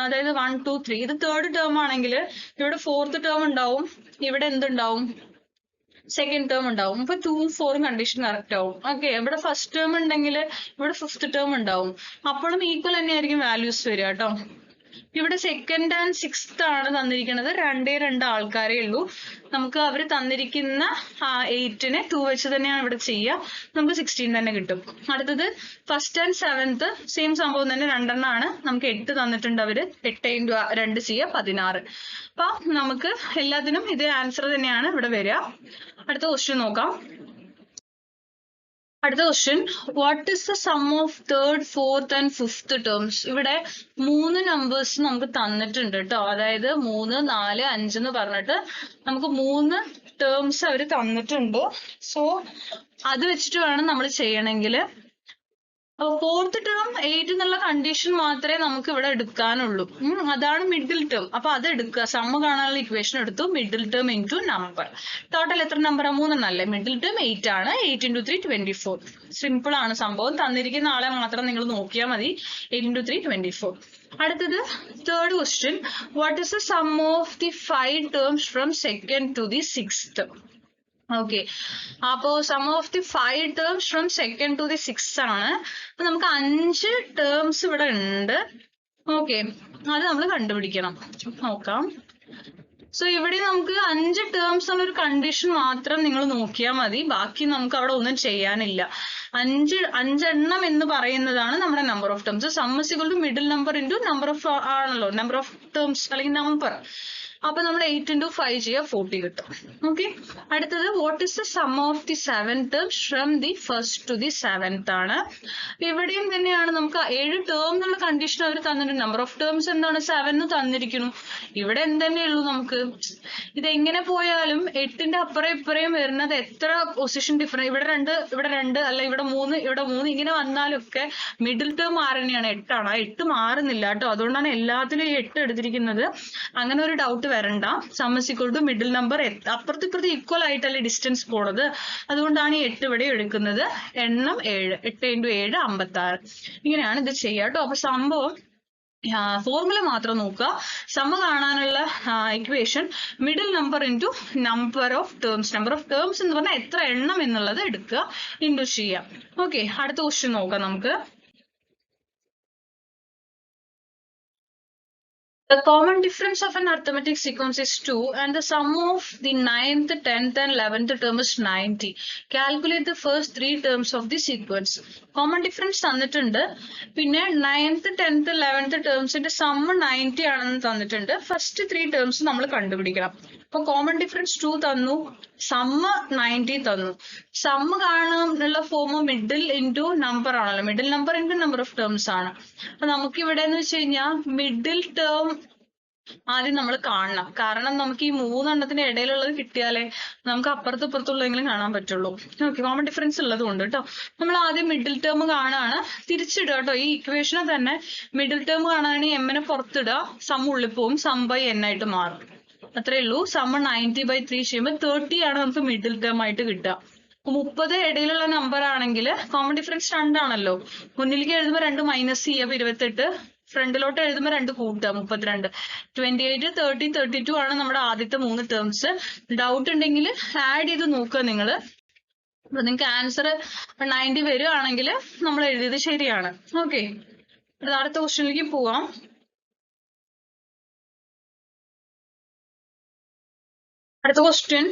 അതായത് 1, 2, 3 ഇത് 3rd ടേം ആണെങ്കിൽ ഇവിടെ 4th ടേം ഉണ്ടാവും, ഇവിടെ എന്തുണ്ടാവും? 2nd ടേം ഉണ്ടാവും. അപ്പൊ 2ഉം 4ഉം കണ്ടീഷൻ കറക്റ്റ് ആവും. ഓക്കെ, ഇവിടെ 1st ടേം ഉണ്ടെങ്കിൽ ഇവിടെ 5th ടേം ഉണ്ടാവും. അപ്പോഴും ഈക്വൽ തന്നെയായിരിക്കും വാല്യൂസ് വരിക കേട്ടോ. ഇവിടെ 2nd and 6th ആണ് തന്നിരിക്കുന്നത്. 2 ആൾക്കാരേ ഉള്ളൂ. നമുക്ക് അവർ തന്നിരിക്കുന്ന 8നെ 2 വെച്ച് തന്നെയാണ് ഇവിടെ ചെയ്യുക. നമുക്ക് 16 തന്നെ കിട്ടും. അടുത്തത് 1st and 7th സെയിം സംഭവം തന്നെ, 2 എണ്ണമാണ്. നമുക്ക് 8 തന്നിട്ടുണ്ട് അവര്. 8 ഇൻറ്റു 2 ചെയ്യുക, 16. അപ്പൊ നമുക്ക് എല്ലാത്തിനും ഇത് ആൻസർ തന്നെയാണ് ഇവിടെ വരിക. അടുത്ത ക്വസ്റ്റ്യൻ നോക്കാം. അടുത്ത question, what is the sum of 3rd, 4th and 5th terms? ഇവിടെ 3 നമ്പേഴ്സ് നമുക്ക് തന്നിട്ടുണ്ട് കേട്ടോ. അതായത് 3, 4, 5 എന്ന് പറഞ്ഞിട്ട് നമുക്ക് 3 ടേംസ് അവർ തന്നിട്ടുണ്ട്. സോ അത് വെച്ചിട്ട് വേണം നമ്മൾ ചെയ്യണമെങ്കിൽ. അപ്പൊ 4th ടേം 8 എന്നുള്ള കണ്ടീഷൻ മാത്രമേ നമുക്ക് ഇവിടെ എടുക്കാനുള്ളൂ. അതാണ് മിഡിൽ ടേം. അപ്പൊ അത് എടുക്കുക. സമ്മ് കാണാനുള്ള ഇക്വേഷൻ എടുത്തു, middle term into number. Total എത്ര നമ്പർ? 3 എണ്ണല്ലേ. മിഡിൽ ടേം 8 ആണ്. 8 ഇൻറ്റു 3 24. സിമ്പിൾ ആണ് സംഭവം. തന്നിരിക്കുന്ന ആളെ മാത്രം നിങ്ങൾ നോക്കിയാൽ മതി. 8 ഇൻറ്റു 3 24. അടുത്തത് 3rd question, what is the sum of the 5 terms from 2nd to the 6th? Okay, അപ്പോ sum of the 5 terms from 2nd to the 6th ആണ്. അപ്പൊ നമുക്ക് 5 ടേംസ് ഇവിടെ ഉണ്ട്. ഓക്കെ, അത് നമ്മൾ കണ്ടുപിടിക്കണം. നോക്കാം. സോ ഇവിടെ നമുക്ക് 5 ടേംസ് എന്നൊരു കണ്ടീഷൻ മാത്രം നിങ്ങൾ നോക്കിയാൽ മതി. ബാക്കി നമുക്ക് അവിടെ ഒന്നും ചെയ്യാനില്ല. 5 എണ്ണം എന്ന് പറയുന്നതാണ് നമ്മുടെ number of terms. Sum is equal to middle number into number of ആണല്ലോ, നമ്പർ ഓഫ് ടേംസ് അല്ലെങ്കിൽ നമ്പർ. അപ്പൊ നമ്മൾ 8 ഇൻറ്റു 5 ചെയ്യുക, 40 കിട്ടും. ഓക്കെ, അടുത്തത് what is the sum of the 7 terms from the 1st to the 7th ആണ്. ഇവിടെയും തന്നെയാണ് നമുക്ക് 7 ടേം എന്നുള്ള കണ്ടീഷൻ അവർ തന്നിട്ടുണ്ട്. നമ്പർ ഓഫ് ടേംസ് എന്താണ്? 7 തന്നിരിക്കുന്നു. ഇവിടെ എന്തെന്നെ ഉള്ളൂ നമുക്ക്. ഇതെങ്ങനെ പോയാലും 8ന്റെ അപ്പുറം ഇപ്പുറയും വരുന്നത് എത്ര പൊസിഷൻ ഡിഫറൻസ്, ഇവിടെ 2 അല്ല ഇവിടെ 3 ഇങ്ങനെ വന്നാലൊക്കെ മിഡിൽ ടേം തന്നെയാണ്, 8 ആണ്. 8 മാറുന്നില്ല കേട്ടോ. അതുകൊണ്ടാണ് എല്ലാത്തിലും ഈ 8 എടുത്തിരിക്കുന്നത്. അങ്ങനെ ഒരു ഡൗട്ട് വരണ്ട. Sum is equal to middle number അപ്പുറത്ത് ഇപ്പുറത്ത് ഈക്വൽ ആയിട്ടല്ലേ ഡിസ്റ്റൻസ് പോണത്. അതുകൊണ്ടാണ് ഈ 8 ഇവിടെ എടുക്കുന്നത്. എണ്ണം 7. 8 ഇൻറ്റു 7 56. ഇങ്ങനെയാണ് ഇത് ചെയ്യുക കേട്ടോ. അപ്പൊ സംഭവം ഫോർമുല മാത്രം നോക്കുക. സമ്മ് കാണാനുള്ള equation middle number into number of terms. Number of terms എന്ന് പറഞ്ഞാൽ എത്ര എണ്ണം എന്നുള്ളത് എടുക്കുക, ഇൻറ്റു ചെയ്യാം. ഓക്കെ, അടുത്ത ക്വസ്റ്റ്യൻ നോക്കാം നമുക്ക്. The common difference of an arithmetic sequence is 2 and the sum of the 9th, 10th and 11th term is 90. Calculate the first 3 terms of the sequence. Common difference തന്നിട്ടുണ്ട്. പിന്നെ 9th, 10th, 11th ടേംസിന്റെ some 90 ആണെന്ന് തന്നിട്ടുണ്ട്. First 3 terms നമ്മൾ കണ്ടുപിടിക്കണം. അപ്പൊ common difference 2 തന്നു, sum 90 തന്നു. Sum കാണാനുള്ള ഫോം മിഡിൽ ഇൻറ്റു നമ്പർ ആണല്ലോ. Middle number into number of terms ആണ്. അപ്പൊ നമുക്ക് ഇവിടെ എന്ന് വെച്ച് കഴിഞ്ഞാൽ മിഡിൽ ടേം ആദ്യം നമ്മൾ കാണണം. കാരണം നമുക്ക് ഈ 3 എണ്ണത്തിന്റെ ഇടയിലുള്ളത് കിട്ടിയാലേ നമുക്ക് അപ്പുറത്തും ഇപ്പുറത്തുള്ളതെങ്കിലും കാണാൻ പറ്റുള്ളൂ. ഓക്കെ, കോമൺ ഡിഫറൻസ് ഉള്ളത് കൊണ്ട് കേട്ടോ. നമ്മൾ ആദ്യം മിഡിൽ ടേം കാണാണ്, തിരിച്ചിടുക കേട്ടോ. ഈ ഇക്വേഷനെ തന്നെ മിഡിൽ ടേം കാണാനാണെങ്കിൽ എമ്മിനെ പുറത്തിടുക, സം ഉള്ളിൽ പോവും, സം ബൈ എൻ ആയിട്ട് മാറും. അത്രേ ഉള്ളൂ. സം 90/3 ചെയ്യുമ്പോൾ 30 ആണ് നമുക്ക് മിഡിൽ ടേം ആയിട്ട് കിട്ടുക. 30 ഇടയിലുള്ള നമ്പർ ആണെങ്കിൽ കോമൺ ഡിഫറൻസ് 2 ആണല്ലോ. മുന്നിലേക്ക് എഴുതുമ്പോൾ 2 മൈനസ് ചെയ്യുക, 28. ഫ്രണ്ടിലോട്ട് എഴുതുമ്പോൾ 2 കൂട്ടുക, 32. 28, 30, 32 ആണ് നമ്മുടെ ആദ്യത്തെ 3 ടേംസ്. ഡൗട്ട് ഉണ്ടെങ്കിൽ ആഡ് ചെയ്ത് നോക്കുക നിങ്ങൾ. അപ്പൊ നിങ്ങൾക്ക് ആൻസർ 90 വരികയാണെങ്കിൽ നമ്മൾ എഴുതിയത് ശരിയാണ്. ഓക്കെ, അടുത്ത ക്വസ്റ്റ്യനിലേക്ക് പോവാം. അടുത്ത question,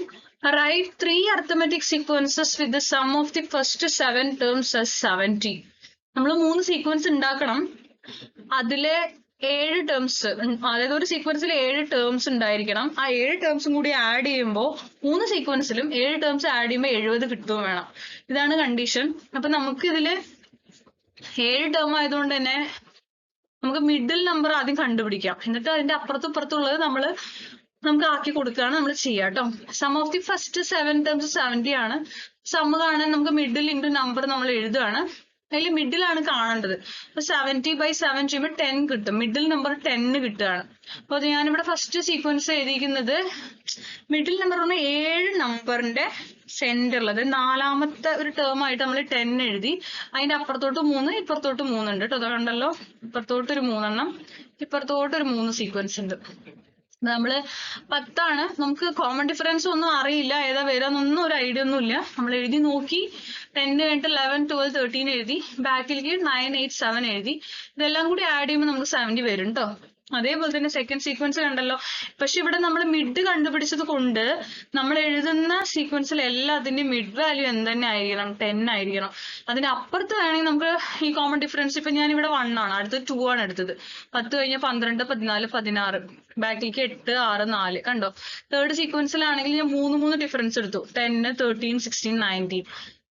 write 3 arithmetic sequences with the sum of the first 7 terms as 70. നമ്മൾ 3 സീക്വൻസ് ഉണ്ടാക്കണം. അതിലെ 7 ടേംസ്, അതായത് ഒരു സീക്വൻസിൽ 7 ടേംസ് ഉണ്ടായിരിക്കണം. ആ 7 ടേംസും കൂടി ആഡ് ചെയ്യുമ്പോൾ 3 സീക്വൻസിലും 7 ടേംസ് ആഡ് ചെയ്യുമ്പോൾ 70 കിട്ടുകയും വേണം. ഇതാണ് കണ്ടീഷൻ. അപ്പൊ നമുക്ക് ഇതില് 7 ടേം ആയതുകൊണ്ട് തന്നെ നമുക്ക് മിഡിൽ നമ്പർ ആദ്യം കണ്ടുപിടിക്കാം. എന്നിട്ട് അതിന്റെ അപ്പുറത്തും ഇപ്പുറത്തുള്ളത് നമുക്ക് ആക്കി കൊടുക്കുകയാണ് നമ്മൾ ചെയ്യുക കേട്ടോ. Sum of the first 7 terms 70 ആണ്. സം കാണാൻ നമുക്ക് മിഡിൽ ഇൻറ്റു നമ്പർ നമ്മൾ എഴുതുകയാണ്. അതിൽ മിഡിലാണ് കാണേണ്ടത്. അപ്പൊ 70/7 ചെയ്യുമ്പോൾ 10 കിട്ടും. മിഡിൽ നമ്പർ 10 കിട്ടുകയാണ്. അപ്പൊ ഞാനിവിടെ ഫസ്റ്റ് സീക്വൻസ് എഴുതിയിരിക്കുന്നത് മിഡിൽ നമ്പർ 7 നമ്പറിന്റെ സെന്ററിൽ, അത് 4ാമത്തെ ഒരു ടേം ആയിട്ട് നമ്മൾ 10 എഴുതി. അതിന്റെ അപ്പുറത്തോട്ട് 3, ഇപ്പുറത്തോട്ട് 3 ഉണ്ട് കേട്ടോ. കണ്ടല്ലോ, ഇപ്പുറത്തോട്ട് ഒരു 3 എണ്ണം, ഇപ്പുറത്തോട്ട് ഒരു 3 സീക്വൻസ് ഉണ്ട്. നമ്മള് 10 നമുക്ക് കോമൺ ഡിഫറൻസ് ഒന്നും അറിയില്ല, ഏതാ വരാന്നൊന്നും ഒരു ഐഡിയ ഒന്നും ഇല്ല. നമ്മൾ എഴുതി നോക്കി, 10 കഴിഞ്ഞിട്ട് 11, 12, 13 എഴുതി, ബാക്കിലേക്ക് 9, 8, 7 എഴുതി. ഇതെല്ലാം കൂടി ആഡ് ചെയ്യുമ്പോൾ നമുക്ക് 70 വരും കേട്ടോ. അതേപോലെ തന്നെ സെക്കൻഡ് സീക്വൻസ് കണ്ടല്ലോ. പക്ഷെ ഇവിടെ നമ്മൾ മിഡ് കണ്ടുപിടിച്ചത് കൊണ്ട് നമ്മൾ എഴുതുന്ന സീക്വൻസിൽ എല്ലാത്തിന്റെയും മിഡ് വാല്യൂ എന്ത് തന്നെ ആയിരിക്കണം, 10 ആയിരിക്കണം. അതിന് അപ്പുറത്ത് വേണമെങ്കിൽ നമുക്ക് ഈ കോമൺ ഡിഫറൻസ്, ഇപ്പൊ ഞാൻ ഇവിടെ 1 ആണ്, അടുത്തത് 2 ആണ് എടുത്തത്. 10 കഴിഞ്ഞ 12, 14, 16, ബാക്കിലേക്ക് 8, 6, 4. കണ്ടോ, തേർഡ് സീക്വൻസിലാണെങ്കിൽ ഞാൻ 3 ഡിഫറൻസ് എടുത്തു. 10, 13, 16, 19,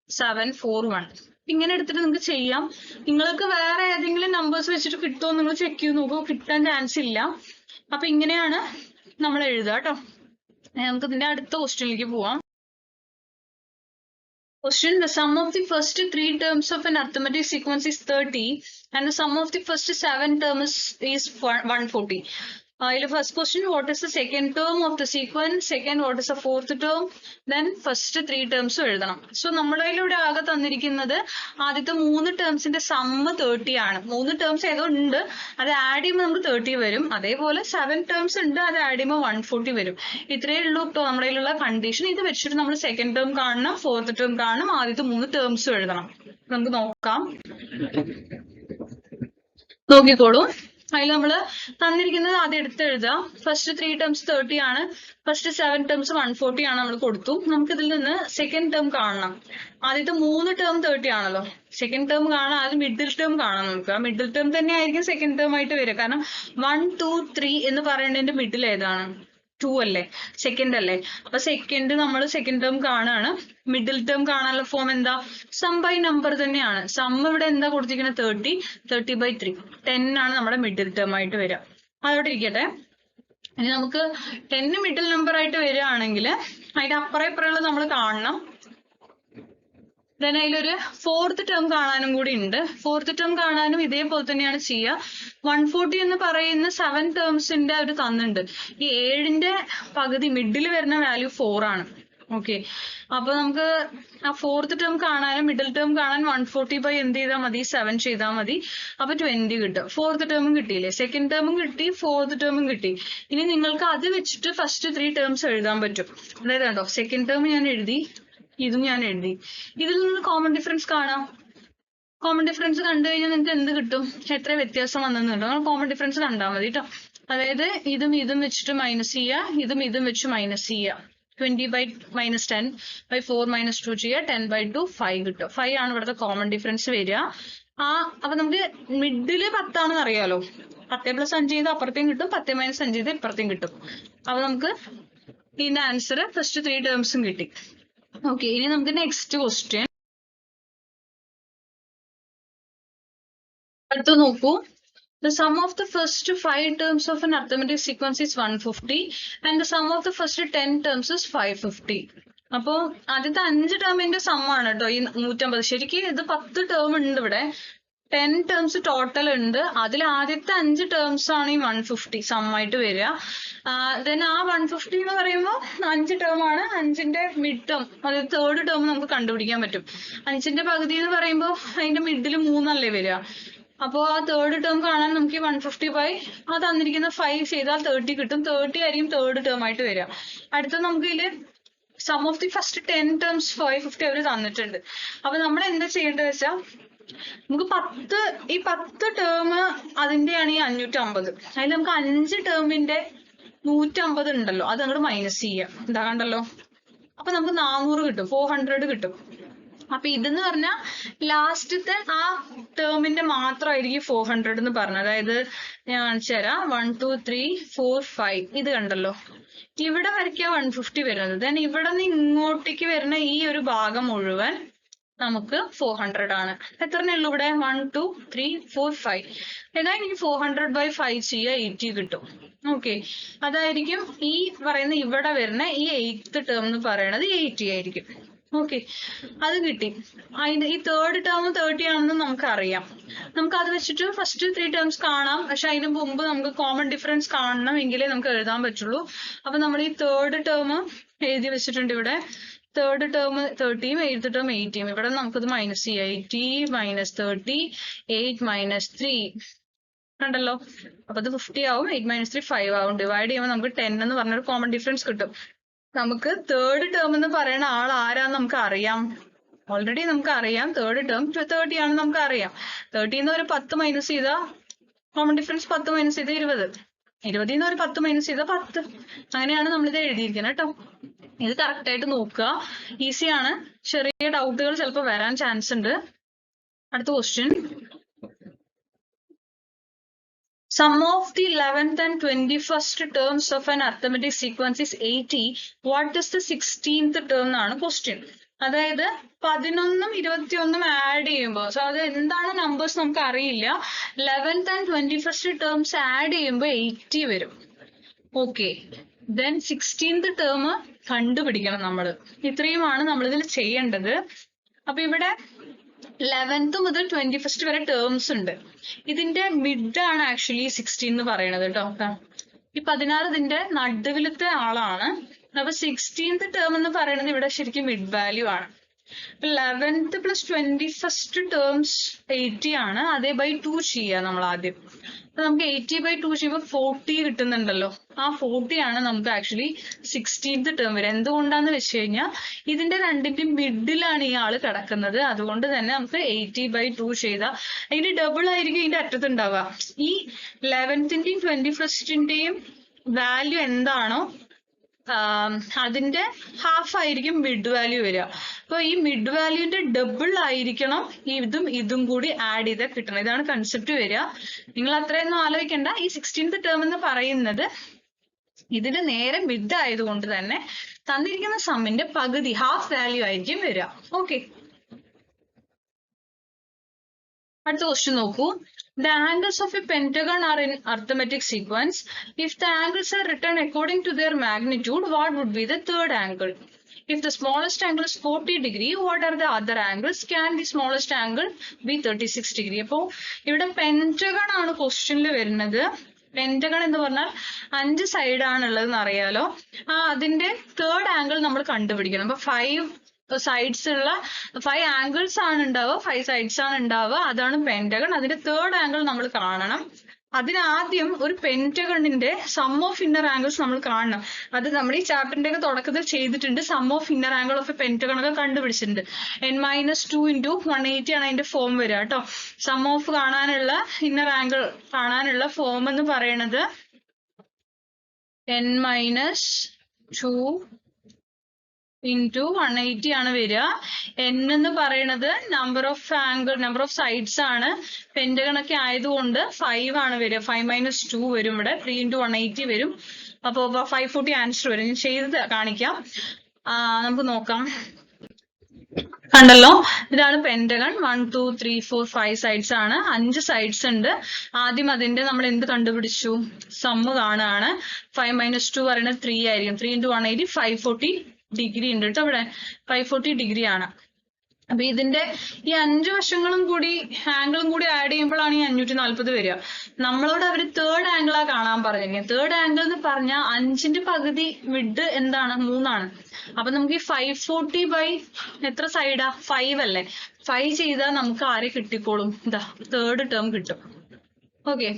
7, 4, 1. ഇങ്ങനെ എടുത്തിട്ട് നിങ്ങൾക്ക് ചെയ്യാം. നിങ്ങൾക്ക് വേറെ ഏതെങ്കിലും നമ്പേഴ്സ് വെച്ചിട്ട് കിട്ടുമോ നിങ്ങൾ ചെക്ക് ചെയ്ത് നോക്കൂ. കിട്ടാൻ ചാൻസ് ഇല്ല. അപ്പൊ ഇങ്ങനെയാണ് നമ്മൾ എഴുതുക കേട്ടോ. നമുക്ക് ഇതിന്റെ അടുത്ത ക്വസ്റ്റ്യനിലേക്ക് പോവാം. Question, the sum of the first 3 terms of an arithmetic sequence is 30 and the sum of the first 7 terms is 140. First question, what is the second term of the sequence? Second, what is the fourth term? Then first 3 terms എഴുതണം. So നമ്മുടെ കയ്യിലൂടെ ആകെ തന്നിരിക്കുന്നത് ആദ്യത്തെ 3 ടേംസിന്റെ sum 30 ആണ്. 3 terms ഏതോ ഉണ്ട്, അത് add ചെയ്യുമ്പോൾ നമുക്ക് 30 വരും. അതേപോലെ 7 ടേംസ് ഉണ്ട്, അത് ആഡ് ചെയ്യുമ്പോൾ 140 വരും. ഇത്രയേ ഉള്ളൂ കേട്ടോ നമ്മുടെ കയ്യിലുള്ള കണ്ടീഷൻ. ഇത് വെച്ചിട്ട് നമ്മൾ സെക്കൻഡ് ടേം കാണണം, ഫോർത്ത് ടേം കാണണം, ആദ്യത്തെ 3 ടേംസും എഴുതണം. നമുക്ക് നോക്കാം, നോക്കിക്കോളൂ. അതിൽ നമ്മൾ തന്നിരിക്കുന്നത് ആദ്യം എടുത്ത് എഴുതാം. ഫസ്റ്റ് 3 ടേംസ് 30 ആണ്, ഫസ്റ്റ് 7 ടേംസ് 140 ആണ് നമ്മൾ കൊടുത്തു. നമുക്ക് ഇതിൽ നിന്ന് സെക്കൻഡ് ടേം കാണണം. ആദ്യത്തെ 3 ടേം 30 ആണല്ലോ, സെക്കൻഡ് ടേം കാണാൻ ആദ്യം മിഡിൽ ടേം കാണാം നമുക്ക്. ആ മിഡിൽ ടേം തന്നെ ആയിരിക്കും സെക്കൻഡ് ടേം ആയിട്ട് വരിക. കാരണം 1, 2, 3 എന്ന് പറയുന്നതിന്റെ മിഡിൽ ഏതാണ്? 2 അല്ലേ, സെക്കൻഡ് അല്ലേ. അപ്പൊ സെക്കൻഡ് നമ്മൾ സെക്കൻഡ് ടേം കാണാണ്. മിഡിൽ ടേം കാണാനുള്ള ഫോം എന്താ? സം ബൈ നമ്പർ തന്നെയാണ്. സം ഇവിടെ എന്താ കൊടുത്തിരിക്കുന്നത്? 30, 30/3, 10 ആണ് നമ്മുടെ മിഡിൽ ടേം ആയിട്ട് വരിക. അതോടെ ഇരിക്കട്ടെ. ഇനി നമുക്ക് 10 മിഡിൽ നമ്പർ ആയിട്ട് വരികയാണെങ്കിൽ അതിന്റെ അപ്പുറം ഇപ്പുറമുള്ളത് നമ്മൾ കാണണം. ദെൻ അതിലൊരു ഫോർത്ത് ടേം കാണാനും കൂടി ഉണ്ട്. ഫോർത്ത് ടേം കാണാനും ഇതേപോലെ തന്നെയാണ് ചെയ്യുക. 140 എന്ന് പറയുന്ന 7 ടേംസിന്റെ ഒരു തന്നുണ്ട്. ഈ 7ന്റെ പകുതി മിഡിൽ വരുന്ന വാല്യൂ 4 ആണ്. ഓക്കെ, അപ്പൊ നമുക്ക് ആ ഫോർത്ത് ടേം കാണാനും മിഡിൽ ടേം കാണാൻ 140 എന്ത് ചെയ്താൽ മതി? 7 ചെയ്താൽ മതി. അപ്പൊ 20 കിട്ടും. ഫോർത്ത് ടേമും കിട്ടിയില്ലേ, സെക്കൻഡ് ടേമും കിട്ടി, ഫോർത്ത് ടേമും കിട്ടി. ഇനി നിങ്ങൾക്ക് അത് വെച്ചിട്ട് ഫസ്റ്റ് 3 ടേംസ് എഴുതാൻ പറ്റും. അതായത് കണ്ടോ, സെക്കൻഡ് ടേം ഞാൻ എഴുതി, ഇതും ഞാൻ എഴുതി. ഇതിൽ നിന്ന് കോമൺ ഡിഫറൻസ് കാണാം. കോമൺ ഡിഫറൻസ് കണ്ടു കഴിഞ്ഞാൽ നിങ്ങൾക്ക് എന്ത് കിട്ടും? എത്ര വ്യത്യാസം വന്നെന്നുണ്ടോ കോമൺ ഡിഫറൻസ് കണ്ടാൽ മതി കേട്ടോ. അതായത് ഇതും വെച്ചിട്ട് മൈനസ് ചെയ്യുക, ഇതും വെച്ച് മൈനസ് ചെയ്യുക. 20/-10/4 -2 ചെയ്യുക, 10/2 5 കിട്ടും. 5 ആണ് ഇവിടുത്തെ കോമൺ ഡിഫറൻസ് വരിക. അപ്പൊ നമുക്ക് മിഡില് 10 ആണെന്ന് അറിയാലോ. 10+5 ചെയ്ത് അപ്പുറത്തേയും കിട്ടും, 10-5 ചെയ്ത് ഇപ്പുറത്തേയും കിട്ടും. അപ്പൊ നമുക്ക് ഇതിന്റെ ആൻസർ ഫസ്റ്റ് 3 ടേംസും കിട്ടി. ഓക്കെ, ഇനി നമുക്ക് നെക്സ്റ്റ് ക്വസ്റ്റ്യൻ അടുത്ത് നോക്കൂ. The sum of the first 5 terms of an arithmetic sequence is 150 and the sum of the first 10 terms is 550. അപ്പോ ആദ്യത്തെ 5 ടേമിന്റെ സം ആണ് കേട്ടോ ഈ 150. ശരിക്കും ഇത് 10 ടേം ഉണ്ട് ഇവിടെ, 10 ടേംസ് ടോട്ടൽ ഉണ്ട്. അതിൽ ആദ്യത്തെ 5 ടേംസ് ആണ് ഈ 150 സം ആയിട്ട് വരിക. ദെൻ ആ 150 എന്ന് പറയുമ്പോൾ 5 ടേം ആണ്. 5ന്റെ മിഡ് ടേം, അതായത് തേർഡ് ടേം നമുക്ക് കണ്ടുപിടിക്കാൻ പറ്റും. 5ന്റെ പകുതി എന്ന് പറയുമ്പോൾ അതിന്റെ മിഡിൽ 3 അല്ലേ വരിക. അപ്പോ ആ തേർഡ് ടേം കാണാൻ നമുക്ക് 150 ആ തന്നിരിക്കുന്ന 5 ചെയ്താൽ 30 കിട്ടും. 30 ആയിരിക്കും തേർഡ് ടേം ആയിട്ട് വരിക. അടുത്ത നമുക്ക് ഇതില് sum of the first 10 terms 550 അവർ തന്നിട്ടുണ്ട്. അപ്പൊ നമ്മൾ എന്താ ചെയ്യേണ്ടത് വെച്ചാൽ നമുക്ക് 10 ടേം അതിന്റെയാണ് ഈ 550. അതിൽ നമുക്ക് 5 ടേമിന്റെ 150 ഉണ്ടല്ലോ, അത് അങ്ങോട്ട് മൈനസ് ചെയ്യാം. എന്താ കണ്ടല്ലോ, അപ്പൊ നമുക്ക് 400 കിട്ടും, 400 കിട്ടും. അപ്പൊ ഇതെന്ന് പറഞ്ഞാൽ ലാസ്റ്റത്തെ ആ ടേമിന്റെ മാത്രമായിരിക്കും 400 എന്ന് പറഞ്ഞത്. അതായത് ഞാൻ കാണിച്ചു തരാം. 1 2 3 4 5 ഇത് കണ്ടല്ലോ, ഇവിടെ വരയ്ക്കാ 150 വരുന്നത്. ദെൻ ഇവിടെ നിന്ന് ഇങ്ങോട്ടേക്ക് വരുന്ന ഈ ഒരു ഭാഗം മുഴുവൻ നമുക്ക് 400 ആണ്. എത്രണ്ണേ ഉള്ളൂ ഇവിടെ? 1 2 3 4 5. ഏതാ എനിക്ക് 400/5 ചെയ്യുക, 80 കിട്ടും. ഓക്കെ, അതായിരിക്കും ഈ പറയുന്ന ഇവിടെ വരുന്ന ഈ 8th ടേം എന്ന് പറയുന്നത് 80 ആയിരിക്കും. ഓക്കെ, അത് കിട്ടി. അതിന്റെ ഈ തേർഡ് ടേം 30 ആണെന്ന് നമുക്കറിയാം. നമുക്ക് അത് വെച്ചിട്ട് ഫസ്റ്റ് 3 ടേംസ് കാണാം. പക്ഷെ അതിന് മുമ്പ് നമുക്ക് കോമൺ ഡിഫറൻസ് കാണണം, എങ്കിലേ നമുക്ക് എഴുതാൻ പറ്റുള്ളൂ. അപ്പൊ നമ്മൾ ഈ തേർഡ് ടേം എഴുതി വെച്ചിട്ടുണ്ട് ഇവിടെ. തേർഡ് ടേം 30യും 8th ടേം 80യും. ഇവിടെ നമുക്കത് മൈനസ് ചെയ്യാം. 80 മൈനസ് 30, 8 മൈനസ് 3 കണ്ടല്ലോ. അപ്പൊ അത് 50 ആവും. 8 മൈനസ് 3 5 ആവും. ഡിവൈഡ് ചെയ്യുമ്പോൾ നമുക്ക് 10 എന്ന് പറഞ്ഞൊരു കോമൺ ഡിഫറൻസ് കിട്ടും. നമുക്ക് തേർഡ് ടേം എന്ന് പറയുന്ന ആൾ ആരാന്ന് നമുക്ക് അറിയാം. ഓൾറെഡി നമുക്ക് അറിയാം തേർഡ് ടേം 30 ആണെന്ന് നമുക്ക് അറിയാം. 30 ഒരു 10 മൈനസ് ചെയ്താ കോമൺ ഡിഫറൻസ് 10 മൈനസ് ചെയ്ത് 20. 20 ഒരു 10 മൈനസ് ചെയ്താ 10. അങ്ങനെയാണ് നമ്മളിത് എഴുതിയിരിക്കുന്നത് കേട്ടോ. ഇത് കറക്റ്റ് ആയിട്ട് നോക്കുക, ഈസിയാണ്. ചെറിയ ഡൗട്ടുകൾ ചിലപ്പോൾ വരാൻ ചാൻസ് ഉണ്ട്. അടുത്ത question. Sum of the 11th and 21st terms of an arithmetic sequence is 80. What is the 16th term എന്നാണ് ക്വസ്റ്റ്യൻ. അതായത് 11ഉം 21ഉം ആഡ് ചെയ്യുമ്പോൾ, സോ അത് എന്താണ് നമ്പേഴ്സ് നമുക്ക് അറിയില്ല. 11th and 21st terms add ചെയ്യുമ്പോൾ 80 വരും. ഓക്കെ, ദെൻ 16th ടേം കണ്ടുപിടിക്കണം നമ്മൾ. ഇത്രയുമാണ് നമ്മൾ ഇതിൽ ചെയ്യേണ്ടത്. അപ്പൊ ഇവിടെ 11th മുതൽ 21st വരെ ടേംസ് ഉണ്ട്. ഇതിന്റെ മിഡ് ആണ് ആക്ച്വലി 16 എന്ന് പറയുന്നത് കേട്ടോ. ഈ 16 ഇതിന്റെ നടുവിലത്തെ ആളാണ്. അപ്പൊ 16th ടേം എന്ന് പറയുന്നത് ഇവിടെ ശരിക്കും മിഡ് വാല്യൂ ആണ്. 11th പ്ലസ് 21st ടേംസ് 80 ആണ്. അതേ ബൈ 2 ചെയ്യാം നമ്മൾ ആദ്യം. അപ്പൊ നമുക്ക് 80/2 ചെയ്യുമ്പോൾ 40 കിട്ടുന്നുണ്ടല്ലോ. ആ 40 ആണ് നമുക്ക് ആക്ച്വലി 16th ടേം വരെ. എന്തുകൊണ്ടാന്ന് വെച്ച് കഴിഞ്ഞാൽ ഇതിന്റെ രണ്ടിന്റെയും മിഡിലാണ് ഈ ആള് കിടക്കുന്നത്. അതുകൊണ്ട് തന്നെ നമുക്ക് 80/2 ചെയ്താൽ അതിന്റെ ഡബിൾ ആയിരിക്കും ഇതിന്റെ അറ്റത്ത് ഉണ്ടാവുക. ഈ 11ന്റെയും 21ന്റെയും വാല്യൂ എന്താണോ അതിന്റെ ഹാഫ് ആയിരിക്കും മിഡ് വാല്യൂ വരിക. അപ്പൊ ഈ മിഡ് വാല്യൂന്റെ ഡബിൾ ആയിരിക്കണം ഇതും കൂടി ആഡ് ചെയ്താൽ കിട്ടണം. ഇതാണ് കൺസെപ്റ്റ് വരിക. നിങ്ങൾ അത്രയൊന്നും ആലോചിക്കണ്ട. ഈ 16th ടേം എന്ന് പറയുന്നത് ഇതിന് നേരെ മിഡ് ആയതുകൊണ്ട് തന്നെ തന്നിരിക്കുന്ന സമ്മിന്റെ പകുതി, ഹാഫ് വാല്യൂ ആയിരിക്കും വരിക. ഓക്കെ, അടുത്ത ക്വസ്റ്റ്യൻ നോക്കൂ. The angles of a pentagon are in arithmetic sequence. If the angles are written according to their magnitude, what would be the third angle? If the smallest angle is 40 degree, what are the other angles? Can the smallest angle be 36 degree? അപ്പോൾ ഇവിടെ pentagon ആണ് ക്വസ്റ്റ്യനിൽ വരുന്നത്. Pentagon എന്ന് പറഞ്ഞാൽ 5 side ആണുള്ളതെന്ന് അറിയാലോ. അതിന്റെ third angle നമ്മൾ കണ്ടുപിടിക്കണം. അപ്പൊ 5 സൈഡ്സ് ഉള്ള 5 ആംഗിൾസ് ആണ് ഉണ്ടാവുക, 5 സൈഡ്സ് ആണ് ഉണ്ടാവുക. അതാണ് പെന്റഗൺ. അതിന്റെ തേർഡ് ആംഗിൾ നമ്മൾ കാണണം. അതിനാദ്യം ഒരു പെന്റഗണിന്റെ സം ഓഫ് ഇന്നർ ആംഗിൾസ് നമ്മൾ കാണണം. അത് നമ്മൾ ഈ ചാപ്റ്ററിന്റെ ഒക്കെ തുടക്കത്തിൽ ചെയ്തിട്ടുണ്ട്. Sum of inner angle of a pentagon ഒക്കെ കണ്ടുപിടിച്ചിട്ടുണ്ട്. n-2 × 180 ആണ് അതിന്റെ ഫോം വരിക കേട്ടോ. സം ഓഫ് കാണാനുള്ള ഇന്നർ ആംഗിൾ കാണാനുള്ള ഫോം എന്ന് പറയുന്നത് n-2 × 180 ആണ് വരിക. n എന്ന് പറയുന്നത് നമ്പർ ഓഫ് സൈഡ്സ് ആണ്. പെന്റഗൺ ഒക്കെ ആയതുകൊണ്ട് 5 ആണ് വരിക. 5 - 2 വരും ഇവിടെ. 3 × 180 വരും. അപ്പൊ 540 ആൻസർ വരും. ഞാൻ ചെയ്ത് കാണിക്കാം. നമുക്ക് നോക്കാം. കണ്ടല്ലോ, ഇതാണ് പെന്റഗൺ. 1 2 3 4 5 സൈഡ്സ് ആണ്. 5 സൈഡ്സ് ഉണ്ട്. ആദ്യം അതിന്റെ നമ്മൾ എന്ത് കണ്ടുപിടിച്ചു? സമ്മ് കാണുകയാണ്. 5 - 2 പറയുന്നത് 3 ആയിരിക്കും. 3 × 180 540 ഡിഗ്രി ഉണ്ട് കേട്ടോ. ഇവിടെ 540 ഡിഗ്രി ആണ്. അപ്പൊ ഇതിന്റെ ഈ 5 വശങ്ങളും കൂടി ആംഗിളും കൂടി ആഡ് ചെയ്യുമ്പോഴാണ് ഈ 540 വരിക. നമ്മളോട് അവര് തേർഡ് ആംഗിളാ കാണാൻ പറഞ്ഞിരിക്കുന്നത്. തേർഡ് ആംഗിൾ എന്ന് പറഞ്ഞാൽ 5ന്റെ പകുതി മിഡ് എന്താണ്? 3 ആണ്. അപ്പൊ നമുക്ക് ഈ 540 എത്ര സൈഡാ? 5 അല്ലേ? 5 ചെയ്താൽ നമുക്ക് ആരെ കിട്ടിക്കോളും? ഇതാ തേർഡ് ടേം കിട്ടും. ഓക്കെ,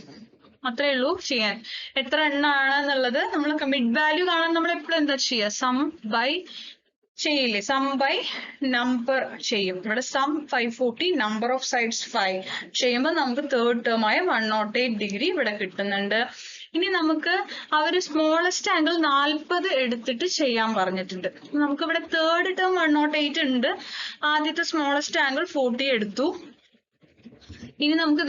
അത്രേ ഉള്ളൂ ചെയ്യാൻ. എത്ര എണ്ണാണ് എന്നുള്ളത് നമ്മൾ മിഡ് വാല്യൂ കാണാൻ നമ്മൾ എപ്പോഴും എന്താ ചെയ്യുക? സം ബൈ ചെയ്യില്ലേ, സം ബൈ നമ്പർ ചെയ്യും. ഇവിടെ സം 540 നമ്പർ ഓഫ് സൈഡ്സ് 5 ചെയ്യുമ്പോൾ നമുക്ക് തേർഡ് ടേം ആയ 108 ഡിഗ്രി ഇവിടെ കിട്ടുന്നുണ്ട്. ഇനി നമുക്ക് അവര് സ്മോളസ്റ്റ് ആംഗിൾ 40 എടുത്തിട്ട് ചെയ്യാൻ പറഞ്ഞിട്ടുണ്ട്. നമുക്ക് ഇവിടെ തേർഡ് ടേം 108 ഉണ്ട്. ആദ്യത്തെ സ്മോളസ്റ്റ് ആംഗിൾ 40 എടുത്തു. ഇനി നമുക്ക്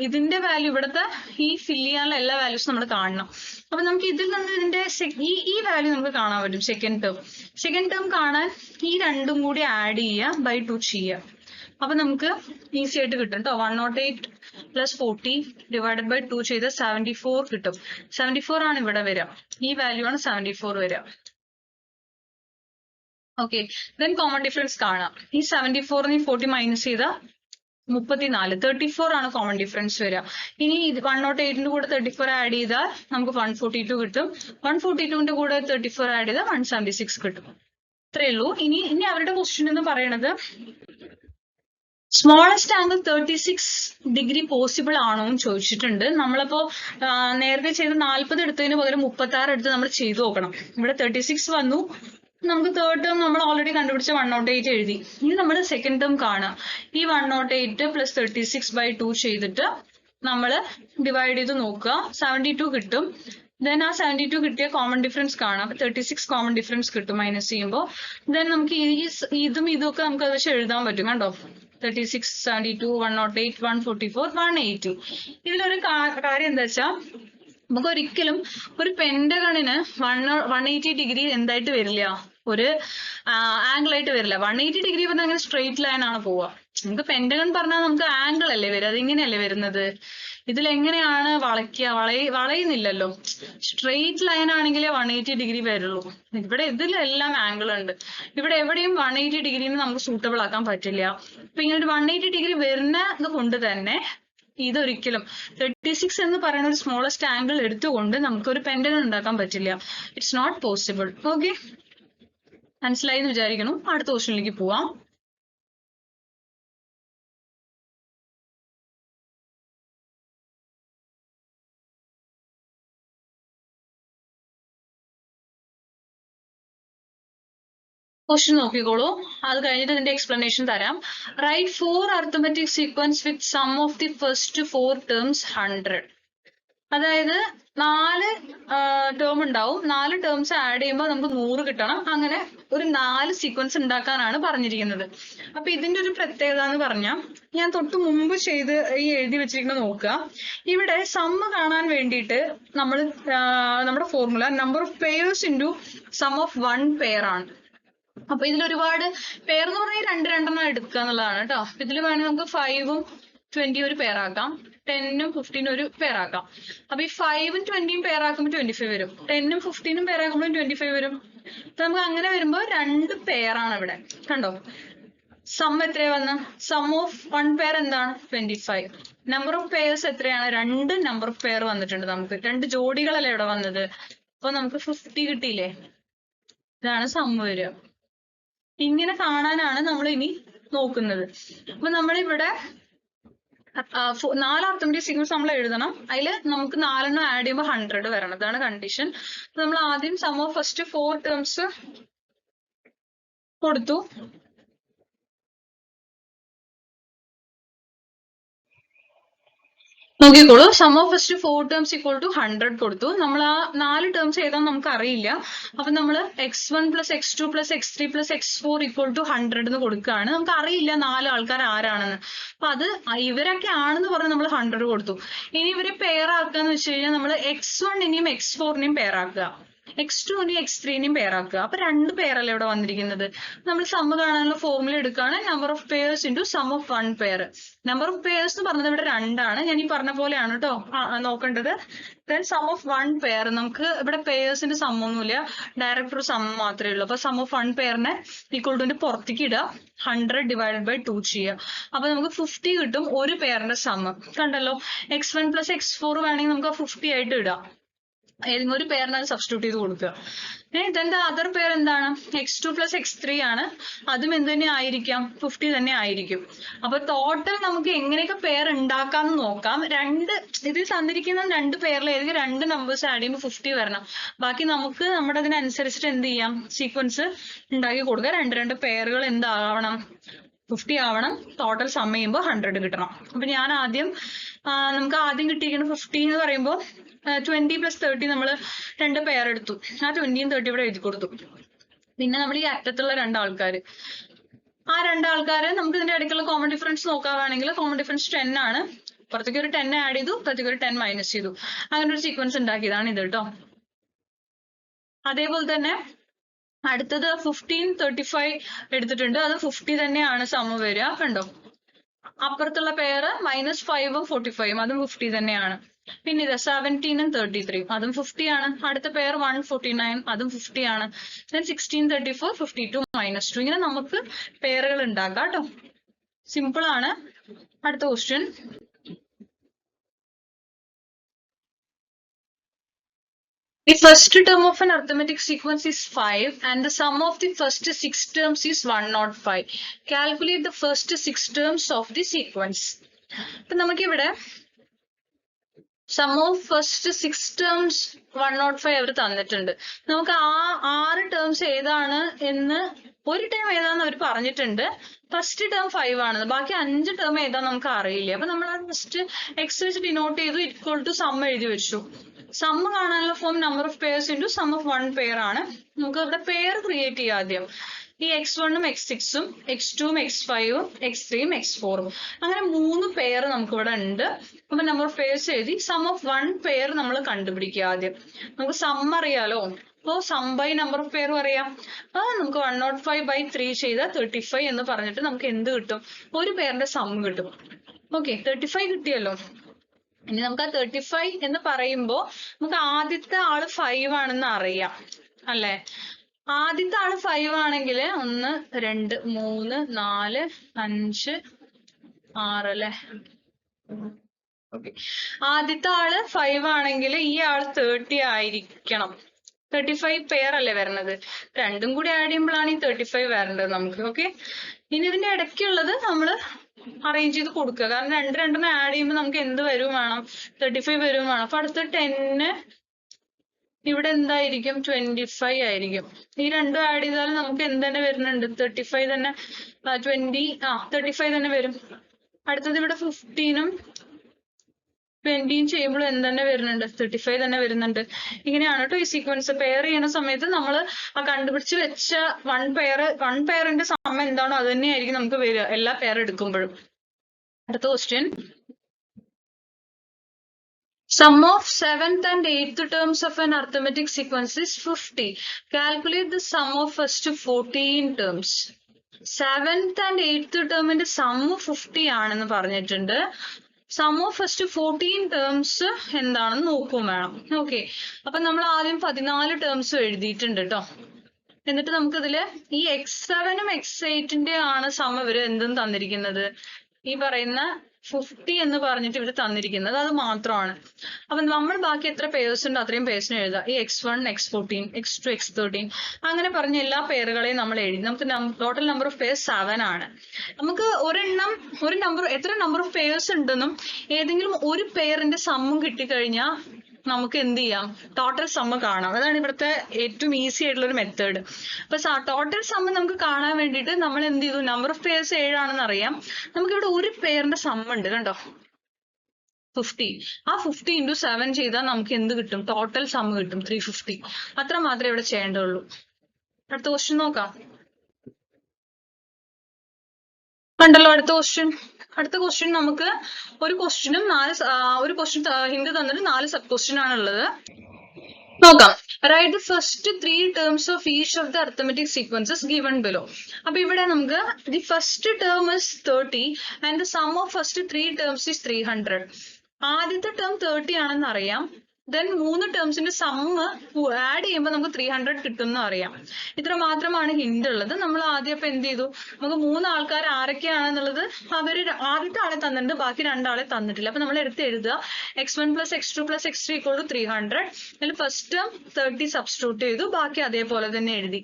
ഇതിന്റെ വാല്യൂ, ഇവിടുത്തെ ഈ ഫില്ല് ചെയ്യാനുള്ള എല്ലാ വാല്യൂസും നമ്മൾ കാണണം. അപ്പൊ നമുക്ക് ഇതിൽ നിന്ന് ഇതിന്റെ ഈ വാല്യൂ നമുക്ക് കാണാൻ പറ്റും. സെക്കൻഡ് ടേം കാണാൻ ഈ രണ്ടും കൂടി ആഡ് ചെയ്യുക, ബൈ 2 ചെയ്യുക. അപ്പൊ നമുക്ക് ഈസി ആയിട്ട് കിട്ടും കേട്ടോ. 108 + 40 ഡിവൈഡഡ് ബൈ 2 ചെയ്ത് 74 കിട്ടും. 74 ആണ് ഇവിടെ വരിക. ഈ വാല്യൂ ആണ് 74 വരിക. ഓക്കെ, ദെൻ കോമൺ ഡിഫറൻസ് കാണാം. ഈ 74 40 മൈനസ് ചെയ്ത 34, 34 ആണ് കോമൺ ഡിഫറൻസ് വരിക. ഇനി 108ന്റെ കൂടെ 34 ആഡ് ചെയ്താൽ നമുക്ക് 142 കിട്ടും. 142ന്റെ കൂടെ 34 ആഡ് ചെയ്താൽ 176 കിട്ടും. ഇത്രയേ ഉള്ളൂ. ഇനി അവരുടെ ക്വസ്റ്റ്യൻ എന്ന് പറയുന്നത് സ്മോളസ്റ്റ് ആംഗിൾ 36 ഡിഗ്രി പോസിബിൾ ആണോ എന്ന് ചോദിച്ചിട്ടുണ്ട്. നമ്മളിപ്പോ നേരത്തെ ചെയ്ത് 40 എടുത്തതിന് പകരം 36 എടുത്ത് നമ്മൾ ചെയ്തു നോക്കണം. ഇവിടെ 36 വന്നു. നമുക്ക് തേർഡ് ടേം നമ്മൾ ഓൾറെഡി കണ്ടുപിടിച്ച 108 എഴുതി. ഇനി നമ്മൾ സെക്കൻഡ് ടേം കാണാം. ഈ 108 + 36 ബൈ 2 ചെയ്തിട്ട് നമ്മൾ ഡിവൈഡ് ചെയ്ത് നോക്കുക. 72 കിട്ടും. ദെൻ ആ 72 കിട്ടിയ കോമൺ ഡിഫറൻസ് കാണാം. 36 കോമൺ ഡിഫറൻസ് കിട്ടും മൈനസ് ചെയ്യുമ്പോൾ. ദെൻ നമുക്ക് ഇതും ഒക്കെ നമുക്ക് അത് വെച്ച് എഴുതാൻ പറ്റും. കണ്ടോ, 36, 72, 108, 144, 180. ഇതിലൊരു കാര്യം എന്താ വെച്ചാൽ, നമുക്ക് ഒരിക്കലും ഒരു പെന്റഗണിന് 180 ഡിഗ്രി എന്തായിട്ട് വരില്ല, ഒരു ആംഗിൾ ആയിട്ട് വരില്ല. 180 ഡിഗ്രി പറഞ്ഞാൽ അങ്ങനെ സ്ട്രെയിറ്റ് ലൈൻ ആണ് പോവുക. നമുക്ക് പെന്റഗൺ പറഞ്ഞാൽ നമുക്ക് ആംഗിൾ അല്ലേ വരിക, അത് ഇങ്ങനെയല്ലേ വരുന്നത്. ഇതിൽ എങ്ങനെയാണ് വളയ്ക്കുക, വളയുന്നില്ലല്ലോ. സ്ട്രെയിറ്റ് ലൈൻ ആണെങ്കിലേ 180 ഡിഗ്രി വരുള്ളൂ. ഇവിടെ ഇതിലെല്ലാം ആംഗിൾ ഉണ്ട്. ഇവിടെ എവിടെയും 180 ഡിഗ്രിന്ന് നമുക്ക് സൂട്ടബിൾ ആക്കാൻ പറ്റില്ല. അപ്പൊ ഇങ്ങനെ ഒരു 180 ഡിഗ്രി വരുന്നത് കൊണ്ട് തന്നെ ഇതൊരിക്കലും 36 എന്ന് പറയുന്ന ഒരു സ്മോളസ്റ്റ് ആംഗിൾ എടുത്തുകൊണ്ട് നമുക്ക് ഒരു പെന്റഗൺ ഉണ്ടാക്കാൻ പറ്റില്ല. It's not possible. ഓക്കെ, മനസ്സിലായി എന്ന് വിചാരിക്കണം. അടുത്ത ക്വസ്റ്റ്യനിലേക്ക് പോവാം. ക്വസ്റ്റ്യൻ നോക്കിക്കോളൂ. അത് കഴിഞ്ഞിട്ട് ഇതിന്റെ എക്സ്പ്ലനേഷൻ തരാം. Write 4 arithmetic sequence with sum of the first 4 terms 100. അതായത് 4 ടേം ഉണ്ടാവും. 4 ടേംസ് ആഡ് ചെയ്യുമ്പോൾ നമുക്ക് 100 കിട്ടണം. അങ്ങനെ ഒരു 4 സീക്വൻസ് ഉണ്ടാക്കാനാണ് പറഞ്ഞിരിക്കുന്നത്. അപ്പൊ ഇതിന്റെ ഒരു പ്രത്യേകത എന്ന് പറഞ്ഞാൽ, ഞാൻ തൊട്ട് മുമ്പ് ഈ എഴുതി വെച്ചിരിക്കുന്നത് നോക്കുക. ഇവിടെ സമ്മ് കാണാൻ വേണ്ടിയിട്ട് നമ്മുടെ formula number of pairs into sum of 1 pair ആണ്. അപ്പൊ ഇതിൽ ഒരുപാട് പെയർ എന്ന് പറഞ്ഞാൽ 2 എടുക്കുക എന്നുള്ളതാണ് കേട്ടോ. ഇതിൽ വേണമെങ്കിൽ നമുക്ക് 5ഉം 20 ഒരു പെയർ ആക്കാം, 10ഉം 15ഉം ഒരു പെയർ ആക്കാം. അപ്പൊ ഈ 5ഉം 20ഉം പെയർ ആക്കുമ്പോൾ 25 വരും, 10ഉം 15ഉം പെയർ ആക്കുമ്പോൾ 25 വരും. അപ്പൊ നമുക്ക് അങ്ങനെ വരുമ്പോൾ 2 പെയർ ആണ് ഇവിടെ. കണ്ടോ, സം എത്രയാ വന്ന, സം ഓഫ് 1 പെയർ എന്താണ് 25. നമ്പർ ഓഫ് പെയർസ് എത്രയാണ്, 2 നമ്പർ ഓഫ് പെയർ വന്നിട്ടുണ്ട്. നമുക്ക് 2 ജോഡികളല്ലേ ഇവിടെ വന്നത്. അപ്പൊ നമുക്ക് 50 കിട്ടിയില്ലേ. ഇതാണ് സം വരിക. ഇങ്ങനെ കാണാനാണ് നമ്മൾ ഇനി നോക്കുന്നത്. അപ്പൊ നമ്മളിവിടെ 4 അർത്തമെറ്റിക് സീക്വൻസ് നമ്മൾ എഴുതണം. അതിൽ നമുക്ക് 4 ആഡ് ചെയ്യുമ്പോൾ 100 വരണം. ഇതാണ് കണ്ടീഷൻ. നമ്മൾ ആദ്യം സം ഓഫ് ഫസ്റ്റ് 4 ടേംസ് കൊടുത്തു. നോക്കിക്കോളൂ, sum of first 4 terms equal to 100 കൊടുത്തു. നമ്മൾ ആ 4 ടേംസ് ഏതാന്ന് നമുക്ക് അറിയില്ല. അപ്പൊ നമ്മൾ x1 + x2 + x3 + x4 equal to 100 എന്ന് കൊടുക്കുകയാണ്. നമുക്ക് അറിയില്ല 4 ആൾക്കാർ ആരാണെന്ന്. അപ്പൊ അത് ഇവരൊക്കെ ആണെന്ന് പറഞ്ഞ് നമ്മൾ 100 കൊടുത്തു. ഇനി ഇവരെ പെയർ ആക്കാന്ന് വെച്ച് കഴിഞ്ഞാൽ നമ്മൾ x1നെയും x4നെയും പെയർ ആക്കുക, x2നെയും x3നെയും പെയർ ആക്കുക. അപ്പൊ 2 പെയറല്ലേ ഇവിടെ വന്നിരിക്കുന്നത്. നമ്മൾ സമ്മ് കാണാനുള്ള ഫോർമുല എടുക്കുകയാണ്, number of pairs into sum of 1 pair. Number of pairs എന്ന് പറഞ്ഞത് ഇവിടെ 2 ആണ്. ഞാൻ ഈ പറഞ്ഞ പോലെയാണ് കേട്ടോ നോക്കേണ്ടത്. ദെൻ സം ഓഫ് 1 പെയർ, നമുക്ക് ഇവിടെ പെയർസിന്റെ സമ്മൊന്നുമില്ല, ഡയറക്റ്റ് ഒരു സം മാത്രമേ ഉള്ളൂ. അപ്പൊ സം ഓഫ് 1 പെയറിനെ ഈക്വൽ ടു പുറത്തേക്ക് ഇടുക, 100 ഡിവൈഡഡ് ബൈ 2 ചെയ്യുക. അപ്പൊ നമുക്ക് 50 കിട്ടും ഒരു പെയറിന്റെ സമ്മ്. കണ്ടല്ലോ, x1 + x4 വേണമെങ്കിൽ നമുക്ക് 50 ആയിട്ട് ഇടാം. ഏതെങ്കിലും ഒരു പെയറിനെ സബ്സ്റ്റിറ്റ്യൂട്ട് ചെയ്ത് കൊടുക്കുക. then the other pair എന്താണ് x2 plus x3 ആണ്. അതും എന്ത് തന്നെ ആയിരിക്കാം 50 തന്നെ ആയിരിക്കും. അപ്പൊ ടോട്ടൽ നമുക്ക് എങ്ങനെയൊക്കെ പെയർ ഉണ്ടാക്കാന്ന് നോക്കാം. ഇതിൽ തന്നിരിക്കുന്ന 2 പെയറിൽ ഏതെങ്കിലും 2 നമ്പേഴ്സ് ആഡ് ചെയ്യുമ്പോൾ 50 വരണം. ബാക്കി നമുക്ക് നമ്മുടെ അതിനനുസരിച്ചിട്ട് എന്ത് ചെയ്യാം, സീക്വൻസ് ഉണ്ടാക്കി കൊടുക്കുക. 2 പെയറുകൾ എന്താവണം 50 ആവണം. ടോട്ടൽ സം ചെയ്യുമ്പോൾ 100 കിട്ടണം. അപ്പൊ ഞാൻ നമുക്ക് ആദ്യം കിട്ടിയിരിക്കുന്ന 50 എന്ന് പറയുമ്പോൾ 20 plus 30 നമ്മൾ 2 പെയർ എടുത്തു. ആ 20 30 ഇവിടെ എഴുതി കൊടുത്തു. പിന്നെ നമ്മൾ ഈ അറ്റത്തുള്ള 2 ആൾക്കാർ, ആ 2 ആൾക്കാര് നമുക്ക് ഇതിന്റെ ഇടയ്ക്കുള്ള കോമൺ ഡിഫറൻസ് നോക്കാവാണെങ്കിൽ കോമൺ ഡിഫറൻസ് 10 ആണ്. പുറത്തേക്ക് ഒരു 10 ആഡ് ചെയ്തു, പുറത്തേക്ക് ഒരു 10 മൈനസ് ചെയ്തു. അങ്ങനെ ഒരു സീക്വൻസ് ഉണ്ടാക്കിയതാണ് ഇത് കേട്ടോ. അതേപോലെ തന്നെ അടുത്തത് 15 35 എടുത്തിട്ടുണ്ട്. അത് 50 തന്നെയാണ് സമം വരിക. കണ്ടോ, അപ്പുറത്തുള്ള പെയർ -5 45 അതും 50 തന്നെയാണ്. പിന്നെ ഇത് 17 33 അതും 50 ആണ്. അടുത്ത പെയർ 149 അതും 50 ആണ്. 16 34 52 -2 ഇങ്ങനെ നമുക്ക് പെയറുകൾ ഉണ്ടാക്കാം കേട്ടോ. സിമ്പിൾ ആണ്. അടുത്ത question, the first term of an arithmetic sequence is 5 and the sum of the first 6 terms is 105. Calculate the first 6 terms of the sequence. അപ്പൊ നമുക്കിവിടെ സം ഓഫ് ഫസ്റ്റ് 6 ടേംസ് 105 അവർ തന്നിട്ടുണ്ട്. നമുക്ക് ആ 6 ടേംസ് ഏതാണ് എന്ന്, ഒരു ടേം ഏതാന്ന് അവർ പറഞ്ഞിട്ടുണ്ട്. ഫസ്റ്റ് ടേം 5 ആണെന്ന്, ബാക്കി 5 ടേം ഏതാന്ന് നമുക്ക് അറിയില്ല. അപ്പൊ നമ്മൾ അത് ജസ്റ്റ് എക്സ് വെച്ച് ഡിനോട്ട് ചെയ്തു, ഇക്വൽ ടു സം എഴുതി വെച്ചു. സം കാണാനുള്ള form number of pairs into sum of 1 pair ആണ്. നമുക്ക് ഇവിടെ പെയർ ക്രിയേറ്റ് ചെയ്യാം ആദ്യം. ഈ x1ഉം x6ഉം x2ഉം x5ഉം x3ഉം x4ഉം അങ്ങനെ 3 പെയർ നമുക്ക് ഇവിടെ ഉണ്ട്. അപ്പൊ നമ്പർ ഓഫ് പെയർസ് എഴുതി സം ഓഫ് 1 പെയർ നമ്മൾ കണ്ടുപിടിക്കുക ആദ്യം. നമുക്ക് സം അറിയാലോ, അപ്പോ sum by number of pair പറയാം. നമുക്ക് 105/3 ചെയ്താൽ 35 എന്ന് പറഞ്ഞിട്ട് നമുക്ക് എന്ത് കിട്ടും, ഒരു പെയറിന്റെ സം കിട്ടും. ഓക്കെ, 35 കിട്ടിയല്ലോ. ഇനി നമുക്ക് ആ 35 എന്ന് പറയുമ്പോ നമുക്ക് ആദ്യത്തെ ആള് 5 ആണെന്ന് അറിയാം അല്ലെ. ആദ്യത്തെ ആള് 5 ആണെങ്കിൽ 1 2 3 4 5 6 അല്ലെ. ഓക്കെ, ആദ്യത്തെ ആള് 5 ആണെങ്കിൽ ഈ ആള് 30 ആയിരിക്കണം. 35 പെയർ അല്ലേ വരണത്. രണ്ടും കൂടി ആഡ് ചെയ്യുമ്പോഴാണ് ഈ 35 വരേണ്ടത് നമുക്ക്. ഓക്കെ, ഇനി ഇതിന്റെ ഇടയ്ക്കുള്ളത് നമ്മള് അറേഞ്ച് ചെയ്ത് കൊടുക്കുക. കാരണം രണ്ടെണ്ണം ആഡ് ചെയ്യുമ്പോൾ നമുക്ക് എന്ത് വരും വേണം, 35 വരും വേണം. അപ്പൊ അടുത്ത 10 ഇവിടെ എന്തായിരിക്കും 25 ആയിരിക്കും. ഈ രണ്ടും ആഡ് ചെയ്താലും നമുക്ക് എന്ത് തന്നെ വരുന്നുണ്ട്, 35 തന്നെ 35 തന്നെ വരും. അടുത്തത് ഇവിടെ 15ഉം 20യും ചെയ്യുമ്പോൾ എന്ത് തന്നെ വരുന്നുണ്ട്, 35 തന്നെ വരുന്നുണ്ട്. ഇങ്ങനെയാണ് കേട്ടോ ഈ സീക്വൻസ്. പെയർ ചെയ്യുന്ന സമയത്ത് നമ്മൾ ആ കണ്ടുപിടിച്ച് വെച്ച വൺ പെയറിന്റെ സം എന്താണോ അത് തന്നെയായിരിക്കും നമുക്ക് വരിക എല്ലാ പെയർ എടുക്കുമ്പോഴും. അടുത്ത question, sum of 7th and 8th terms of an arithmetic sequence is 50. Calculate the sum of first 14 terms. 7th and 8th termന്റെ സം 50 ആണെന്ന് പറഞ്ഞിട്ടുണ്ട്. സം ഓഫ് ഫസ്റ്റ് 14 ടേംസ് എന്താണെന്ന് നോക്കും വേണം. ഓക്കെ, അപ്പൊ നമ്മൾ ആദ്യം 14 ടേംസ് എഴുതിയിട്ടുണ്ട് കേട്ടോ. എന്നിട്ട് നമുക്കിതില് ഈ x7ഉം x8ന്റെ ആണ് സം ഇവര് എന്തും തന്നിരിക്കുന്നത്, ഈ പറയുന്ന 50 എന്ന് പറഞ്ഞിട്ട് ഇവര് തന്നിരിക്കുന്നത് അത് മാത്രമാണ്. അപ്പൊ നമ്മൾ ബാക്കി എത്ര പേഴ്സ് ഉണ്ട് അത്രയും പേഴ്സിന് എഴുതാം. ഈ x1 x14 x2 x13 അങ്ങനെ പറഞ്ഞ എല്ലാ പേരുകളെയും നമ്മൾ എഴുതി. നമുക്ക് ടോട്ടൽ നമ്പർ ഓഫ് പേഴ്സ് 7 ആണ്. നമുക്ക് എത്ര നമ്പർ ഓഫ് പേഴ്സ് ഉണ്ടെന്നും ഏതെങ്കിലും ഒരു പെയറിന്റെ സമ്മും കിട്ടിക്കഴിഞ്ഞാൽ നമുക്ക് എന്ത് ചെയ്യാം, ടോട്ടൽ സമ്മ് കാണാം. അതാണ് ഇവിടുത്തെ ഏറ്റവും ഈസി ആയിട്ടുള്ള ഒരു മെത്തേഡ്. അപ്പൊ ടോട്ടൽ സമ്മ് നമുക്ക് കാണാൻ വേണ്ടിയിട്ട് നമ്മൾ എന്ത് ചെയ്തു, നമ്പർ ഓഫ് പെയർസ് 7 ആണെന്ന് അറിയാം. നമുക്കിവിടെ ഒരു പെയറിന്റെ സമ്മ് ഉണ്ട് കണ്ടോ, 50. ആ 50 × 7 ചെയ്താൽ നമുക്ക് എന്ത് കിട്ടും, ടോട്ടൽ സമ്മ് കിട്ടും 350. അത്ര മാത്രമേ ഇവിടെ ചെയ്യേണ്ടുള്ളൂ. അടുത്ത ക്വസ്റ്റ്യൻ നോക്കാം. കണ്ടല്ലോ അടുത്ത ക്വസ്റ്റ്യൻ നമുക്ക് ഒരു ക്വസ്റ്റ്യനും ഒരു ക്വസ്റ്റ്യൻ ഹിന്റ് തന്നിട്ട് 4 സബ് ക്വസ്റ്റ്യൻ ആണുള്ളത്. നോക്കാം. Write the first 3 terms of each of the arithmetic sequences given below. അപ്പൊ ഇവിടെ നമുക്ക് the first term is 30 and the sum of first 3 terms is 300. ആദ്യത്തെ ടേം 30 ആണെന്ന് അറിയാം. ദെൻ 3 ടേംസിന്റെ സമ്മ് ആഡ് ചെയ്യുമ്പോൾ നമുക്ക് 300 കിട്ടും എന്ന് അറിയാം. ഇത്ര മാത്രമാണ് ഹിന്റ് ഉള്ളത്. നമ്മൾ ആദ്യം ഇപ്പൊ എന്ത് ചെയ്തു, നമുക്ക് 3 ആൾക്കാർ ആരൊക്കെയാണെന്നുള്ളത് അവര് ആദ്യത്തെ ആളെ തന്നിട്ടുണ്ട്, ബാക്കി 2 ആളെ തന്നിട്ടില്ല. അപ്പൊ നമ്മൾ എടുത്ത് എഴുതുക x1 + x2 + x3 = 300. അതിൽ ഫസ്റ്റ് ടേം 30 സബ്സ്റ്റിറ്റ്യൂട്ട് ചെയ്തു, ബാക്കി അതേപോലെ തന്നെ എഴുതി.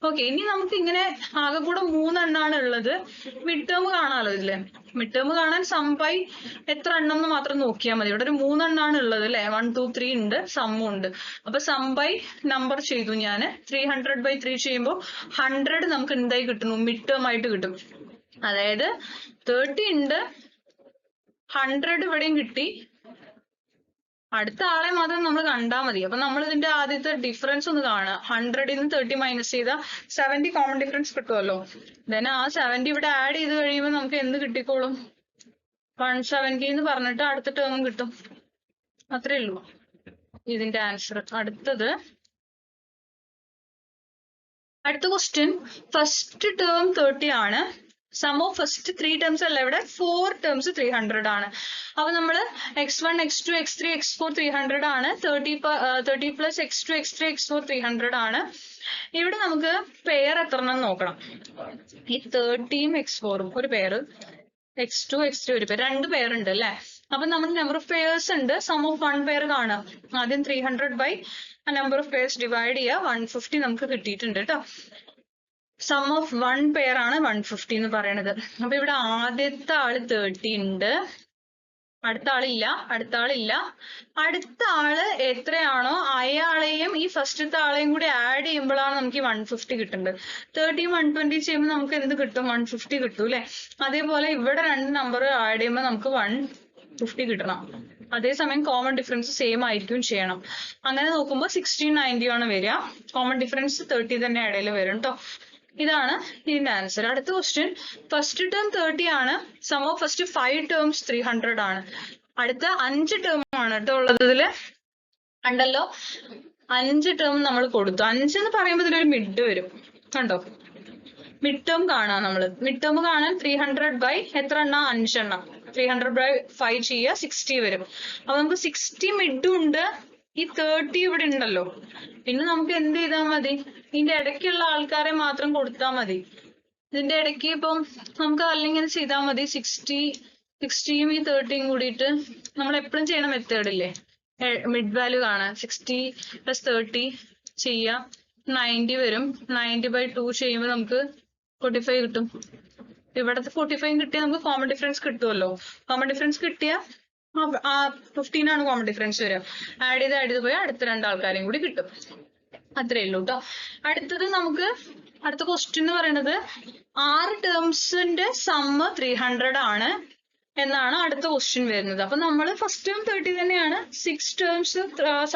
ഓക്കെ, ഇനി നമുക്ക് ഇങ്ങനെ ആകെ കൂടെ 3 എണ്ണാണ് ഉള്ളത്. മിഡ് ടേം കാണാമല്ലോ ഇതില്. മിഡ് ടേം കാണാൻ സം ബൈ എത്ര എണ്ണം എന്ന് മാത്രം നോക്കിയാൽ മതി. ഇവിടെ ഒരു 3 എണ്ണാണ് ഉള്ളത് അല്ലെ, 1 2 3 ഉണ്ട്, സമ്മും ഉണ്ട്. അപ്പൊ സം ബൈ നമ്പർ ചെയ്തു ഞാൻ. 300/3 ചെയ്യുമ്പോൾ 100 നമുക്ക് എന്തായി കിട്ടുന്നു, മിഡ് ടേം ആയിട്ട് കിട്ടും. അതായത് 30 ഉണ്ട്, 100 ഇവിടെയും കിട്ടി. അടുത്ത ആളെ മാത്രം നമ്മൾ കണ്ടാൽ മതി. അപ്പൊ നമ്മൾ ഇതിന്റെ ആദ്യത്തെ ഡിഫറൻസ് ഒന്ന് കാണുക. 100 ൽ നിന്ന് 30 മൈനസ് ചെയ്താൽ 70 കോമൺ ഡിഫറൻസ് കിട്ടുമല്ലോ. ദെൻ ആ 70 ഇവിടെ ആഡ് ചെയ്ത് കഴിയുമ്പോൾ നമുക്ക് എന്ത് കിട്ടിക്കോളും, 170 എന്ന് പറഞ്ഞിട്ട് അടുത്ത ടേമും കിട്ടും. അത്രേ ഉള്ളൂ ഇതിന്റെ ആൻസർ. അടുത്ത ക്വസ്റ്റ്യൻ, ഫസ്റ്റ് ടേം 30 ആണ്. സം ഓഫ് ഫസ്റ്റ് 3 ടേംസ് അല്ല, ഇവിടെ 4 ടേംസ് 300 ആണ്. അപ്പൊ നമ്മള് x1 x2 x3 x4 300 ആണ്. 30 + x2 x3 x4 300 ആണ്. ഇവിടെ നമുക്ക് പെയർ എത്ര എണ്ണം നോക്കണം. ഈ 30ഉം x4ഉം ഒരു പെയർ, x2 x3 ഒരു പെയർ, 2 പെയർ ഉണ്ട് അല്ലെ. അപ്പൊ നമ്മൾ നമ്പർ ഓഫ് പെയർസ് ഉണ്ട്. സം ഓഫ് 1 പെയർ കാണാം. ആദ്യം 300 നമ്പർ ഓഫ് പെയർസ് ഡിവൈഡ് ചെയ്യുക. 150 നമുക്ക് കിട്ടിയിട്ടുണ്ട് കേട്ടോ. സം ഓഫ് 1 പെയർ ആണ് 150 എന്ന് പറയുന്നത്. അപ്പൊ ഇവിടെ ആദ്യത്തെ ആള് 30 ഉണ്ട്, അടുത്ത ആളില്ല. അടുത്ത ആള് എത്രയാണോ അയാളെയും ഈ ഫസ്റ്റത്തെ ആളെയും കൂടി ആഡ് ചെയ്യുമ്പോഴാണ് നമുക്ക് ഈ 150 കിട്ടുന്നത്. 30 120 ചെയ്യുമ്പോൾ നമുക്ക് എന്ത് കിട്ടും, 150 കിട്ടും അല്ലെ. അതേപോലെ ഇവിടെ 2 നമ്പർ ആഡ് ചെയ്യുമ്പോൾ നമുക്ക് 150 കിട്ടണം. അതേസമയം കോമൺ ഡിഫറൻസ് സെയിം ആയിരിക്കും ചെയ്യണം. അങ്ങനെ നോക്കുമ്പോൾ 1690 ആണ് വരിക. കോമൺ ഡിഫറൻസ് 30 തന്നെ ഇടയിൽ വരും കേട്ടോ. ഇതാണ് ഇതിന്റെ ആൻസർ. അടുത്ത ക്വസ്റ്റ്യൻ, ഫസ്റ്റ് ടേം 30 ആണ്. സം ഓഫ് ഫസ്റ്റ് 5 ടേംസ് 300 ആണ്. അടുത്ത 5 ടേം ആണ് കേട്ടോ ഉള്ളത്. ഇതില് കണ്ടല്ലോ 5 ടേം നമ്മൾ കൊടുത്തു. 5 എന്ന് പറയുമ്പോൾ ഇതിലൊരു മിഡ് വരും കണ്ടോ. മിഡ് ടേം കാണാം നമ്മള്. മിഡ് ടേം കാണാൻ 300 എത്ര എണ്ണം, 5 എണ്ണം. 300/5 ചെയ്യുക, 60 വരും. അപ്പൊ നമുക്ക് 60 മിഡും ഉണ്ട്, ഈ 30 ഇവിടെ ഉണ്ടല്ലോ. പിന്നെ നമുക്ക് എന്ത് ചെയ്താൽ മതി, ഇതിന്റെ ഇടയ്ക്കുള്ള ആൾക്കാരെ മാത്രം കൊടുത്താൽ മതി. ഇതിന്റെ ഇടയ്ക്ക് ഇപ്പം നമുക്ക് അല്ലെങ്കിൽ ചെയ്താൽ മതി. 60യും ഈ 30യും കൂടിയിട്ട് നമ്മൾ എപ്പോഴും ചെയ്യണ മെത്തേഡ് ഇല്ലേ, മിഡ് വാല്യൂ കാണാൻ. 60 + 30 ചെയ്യാം, 90 വരും. 90/2 ചെയ്യുമ്പോൾ നമുക്ക് 45 കിട്ടും. ഇവിടത്തെ 45 കിട്ടിയാൽ നമുക്ക് കോമൺ ഡിഫറൻസ് കിട്ടുമല്ലോ. കോമൺ ഡിഫറൻസ് കിട്ടിയാൽ 15 ആണ് കോമൺ ഡിഫറൻസ് വരിക. ആഡ് ചെയ്ത് പോയാൽ അടുത്ത 2 ആൾക്കാരെയും കൂടി കിട്ടും. അത്രേ ഉള്ളൂ കേട്ടോ. അടുത്ത ക്വസ്റ്റ്യൻ എന്ന് പറയുന്നത് 6 ടേംസിന്റെ സമ്മ് 300 ആണ് എന്നാണ് അടുത്ത ക്വസ്റ്റ്യൻ വരുന്നത്. അപ്പൊ നമ്മൾ ഫസ്റ്റ് ടേം 30 തന്നെയാണ്, 6 ടേംസ്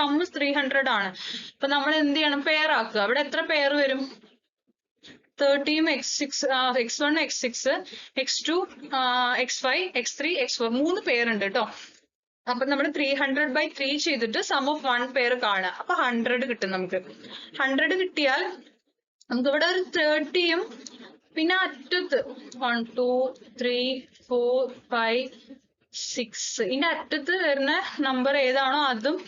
സമ്മ് 300 ആണ്. അപ്പൊ നമ്മൾ എന്ത് ചെയ്യണം, പെയർ ആക്കുക. അവിടെ എത്ര പെയർ വരും, 30ഉം x1 x6 x2 x5 x3 x4 3 pair ഉണ്ട് കേട്ടോ. അപ്പൊ നമ്മൾ 300/3 ചെയ്തിട്ട് സം ഓഫ് 1 പെയർ കാണുക. അപ്പൊ 100 കിട്ടും നമുക്ക്. 100 കിട്ടിയാൽ നമുക്ക് ഇവിടെ ഒരു 30യും പിന്നെ അറ്റത്ത് 1 2 3 4 5 6 ഇതിന്റെ അറ്റത്ത് വരുന്ന നമ്പർ ഏതാണോ അതും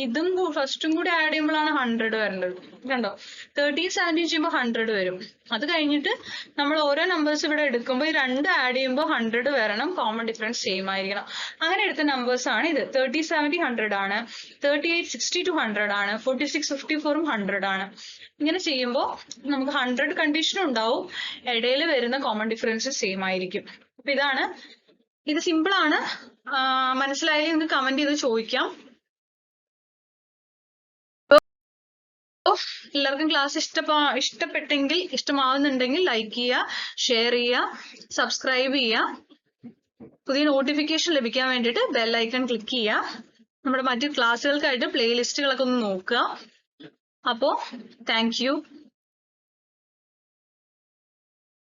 ഇതും ഫസ്റ്റും കൂടി ആഡ് ചെയ്യുമ്പോഴാണ് 100 വരേണ്ടത്. കണ്ടോ, 30 70 ചെയ്യുമ്പോൾ 100 വരും. അത് കഴിഞ്ഞിട്ട് നമ്മൾ ഓരോ നമ്പേഴ്സ് ഇവിടെ എടുക്കുമ്പോൾ ഈ 2 ആഡ് ചെയ്യുമ്പോൾ 100 വരണം. കോമൺ ഡിഫറൻസ് സെയിം ആയിരിക്കണം. അങ്ങനെ എടുത്ത നമ്പേഴ്സ് ആണ് ഇത്. 30 70 100 ആണ്, 38 62 100 ആണ്, 46 54ഉം 100 ആണ്. ഇങ്ങനെ ചെയ്യുമ്പോൾ നമുക്ക് 100 കണ്ടീഷനും ഉണ്ടാവും, ഇടയിൽ വരുന്ന കോമൺ ഡിഫറൻസ് സെയിം ആയിരിക്കും. അപ്പൊ ഇത് സിമ്പിൾ ആണ്. മനസ്സിലായാലും നിങ്ങൾക്ക് കമന്റ് ചെയ്ത് ചോദിക്കാം. എല്ലാവർക്കും ക്ലാസ് ഇഷ്ടപ്പെട്ടെങ്കിൽ, ഇഷ്ടമാവുന്നുണ്ടെങ്കിൽ ലൈക്ക് ചെയ്യുക, ഷെയർ ചെയ്യുക, സബ്സ്ക്രൈബ് ചെയ്യുക. പുതിയ നോട്ടിഫിക്കേഷൻ ലഭിക്കാൻ വേണ്ടിയിട്ട് ബെൽ ഐക്കൺ ക്ലിക്ക് ചെയ്യുക. നമ്മുടെ മറ്റു ക്ലാസ്സുകൾക്കായിട്ട് പ്ലേലിസ്റ്റുകളൊക്കെ ഒന്ന് നോക്കുക. അപ്പോൾ താങ്ക് യു.